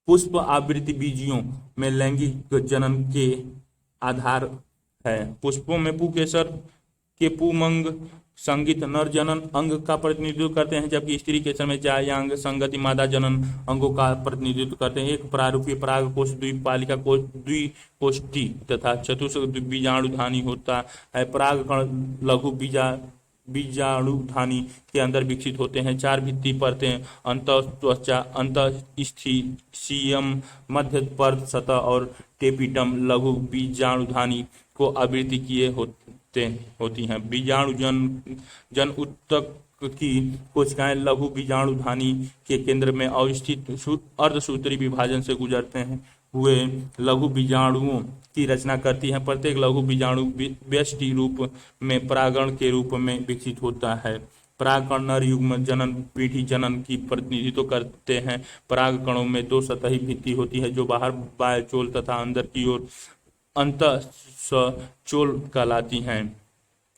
पुष्प आवृत्ति बीजियों में लैंगिक जनन के आधार है। पुष्पों में पुंकेसर के पुंमंग संगीत नर जनन अंग का प्रतिनिधित्व करते हैं, जबकि स्त्री केसर में जायांग संगति मादा जनन अंगों का प्रतिनिधित्व करते हैं। एक प्रारूपीय परागकोश द्विपालिका कोश द्विकोष्ठी तथा चतुष्क बीजाणुधानी होता है। परागकण लघु बीजाणुधानी के अंदर विकसित होते हैं। 4 भित्ति परतें अंतःत्वचा, अंतःस्थिशियम, मध्य पर्त सतह और टेपिटम लघु बीजाणुधानी को आवृत्ति किए होती हैं। बीजाणु जन उत्तक की कोशिकाएं लघु बीजाणुधानी के केंद्र में अवस्थित अर्धसूत्री विभाजन से गुजरते हुए लघु बीजाणुओं की रचना करती हैं। प्रत्येक लघु बीजाणु व्यष्टि रूप में परागण के रूप में विकसित होता है। परागकण नर युग्म जनन पीढ़ी जनन की प्रतिनिधित्व करते हैं। परागकणों में 2 सतही भित्ति होती है जो बाहर बाह्यचोल तथा अंदर की ओर अंतःस्चोल कहलाती हैं।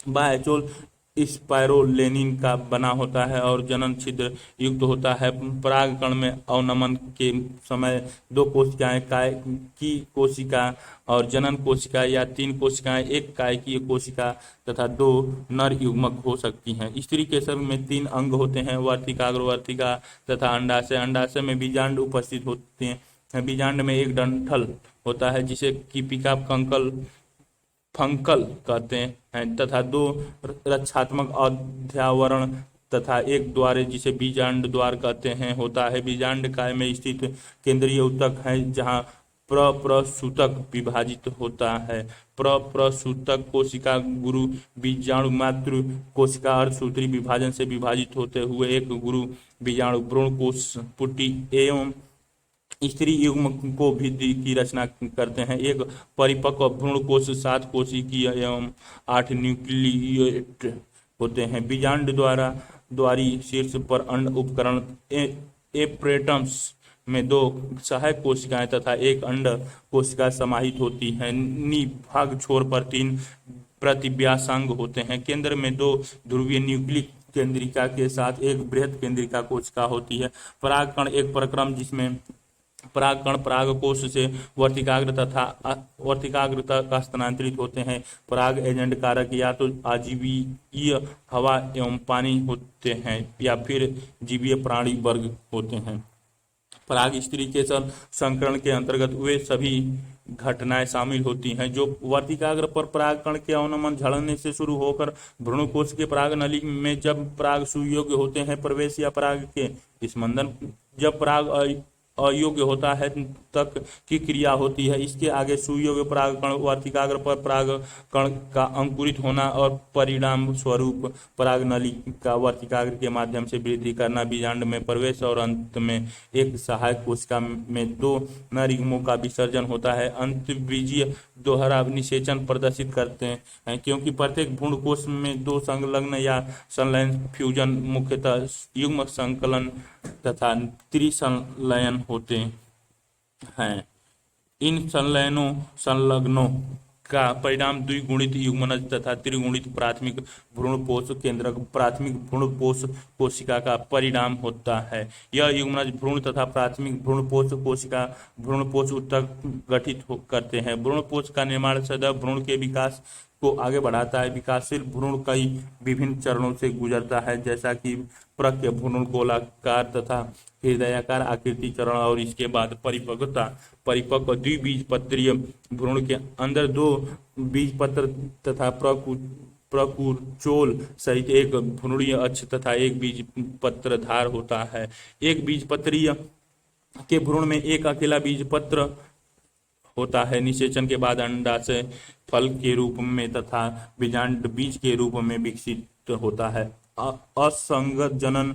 बाह्यचोल स्पाइरोलेनिन का बना होता है और जनन छिद्र युक्त होता है। परागकण में अवनमन के समय 2 कोशिकाएं काय की कोशिका और जनन कोशिका या 3 कोशिकाएं एक कायकीय कोशिका तथा 2 नर युग्मक हो सकती हैं। स्त्री केसर में 3 अंग होते हैं, वर्तिकाग्र, वर्तिका तथा अंडाशय। अंडाशय में बीजांड उपस्थित होते हैं। बीजांड में एक डंठल होता है जिसे कीपिका फंकल कहते हैं तथा 2 रक्षात्मक अध्यावरण तथा एक द्वार जिसे बीजांड द्वार कहते हैं होता है। बीजांड काय में स्थित केंद्रीय ऊतक है जहां प्रसूतक विभाजित होता है। प्रसूतक कोशिका गुरु बीजाणु मातृ कोशिका अर्धसूत्री विभाजन से विभाजित होते हुए एक गुरु बीजाणु भ्रूण कोश पुट्टी एवं स्त्री युग्म को भी की रचना करते हैं। एक परिपक्व भ्रूणकोश 7 कोशिकीय एवं 8 न्यूक्लिएट होते हैं। बीजांड द्वारी शीर्ष पर अंड उपकरण एप्रेटम्स में 2 सहायक कोशिकाएं तथा एक अंड कोशिका समाहित होती हैं। निभाग छोर पर 3 प्रतिव्यासांग होते हैं। केंद्र में 2 ध्रुवीय न्यूक्लिक केंद्रिका के साथ एक बृहद केंद्रिका कोशिका होती है। परागकण एक प्रक्रम जिसमें परागकण परागकोश से वर्तिकाग्र तक स्थानांतरित होते हैं। पराग एजेंट कारक या तो आजीवीय हवा एवं पानी होते हैं या फिर जीवीय प्राणी वर्ग होते हैं। पराग स्त्री के संकरण के अंतर्गत वे सभी घटनाएं शामिल होती हैं जो वर्तिकाग्र पर परागकण के अवनमन झड़ने से शुरू होकर भ्रूणकोश के पराग नली में जब पराग सुयोग्य होते हैं प्रवेश या पराग के स्पंदन जब पराग अयोग्य होता है तक की क्रिया होती है। इसके आगे सुयोग्य परागकण वर्तिकाग्र पर परागकण का अंकुरित होना और परिणाम स्वरूप पराग नली का वर्तिकाग्र के माध्यम से वृद्धि करना, बीजांड में प्रवेश और अंत में एक सहायक कोशिका में दो नरयुग्मों का विसर्जन होता है। अंतर्बीजीय दोहरा निषेचन प्रदर्शित करते हैं क्योंकि प्रत्येक भ्रूणकोश में दो संलग्न या संलयन फ्यूजन मुख्यतः युग्म संकलन तथा त्रिसंलयन होते हैं। इन संलग्नों का परिणाम द्विगुणित युग्मनज तथा त्रिगुणित प्राथमिक भ्रूणपोष केंद्रक प्राथमिक भ्रूणपोष कोशिका का परिणाम होता है। यह युग्मनज भ्रूण तथा प्राथमिक भ्रूणपोष कोशिका भ्रूणपोष ऊतक गठित करते हैं। भ्रूणपोष का निर्माण सदैव भ्रूण के विकास को आगे बढ़ाता है। विकासशील भ्रूण कई विभिन्न चरणों से गुजरता है जैसा कि प्रज्ञ भ्रूण गोलाकार तथा हृदयाकार आकृति चरण और इसके बाद परिपक्वता। परिपक्व द्विबीजपत्रीय भ्रूण के अंदर दो बीजपत्र तथा प्रकुरचोल सहित एक भ्रूणीय अक्ष तथा एक बीजपत्र धार होता है। एक बीजपत्रीय के भ्रूण में एक अकेला बीजपत्र होता है। निषेचन के बाद अंडाशय फल के रूप में तथा बीजांड बीज के रूप में विकसित होता है। असंगत जनन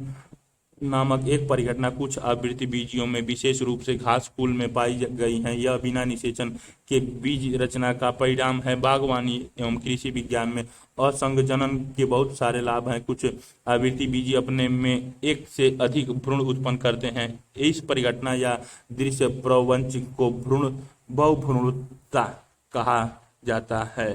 नामक एक परिघटना कुछ आवृत्ति बीजियों में विशेष रूप से घास फूल में पाई गई है। यह बिना निषेचन के बीज रचना का परिणाम है। बागवानी एवं कृषि विज्ञान में असंग जनन के बहुत सारे लाभ हैं। कुछ आवृत्ति बीजी अपने में एक से अधिक भ्रूण उत्पन्न करते हैं। इस परिघटना या दृश्य प्रवंच को भ्रूण बहुभ्रूणता कहा जाता है।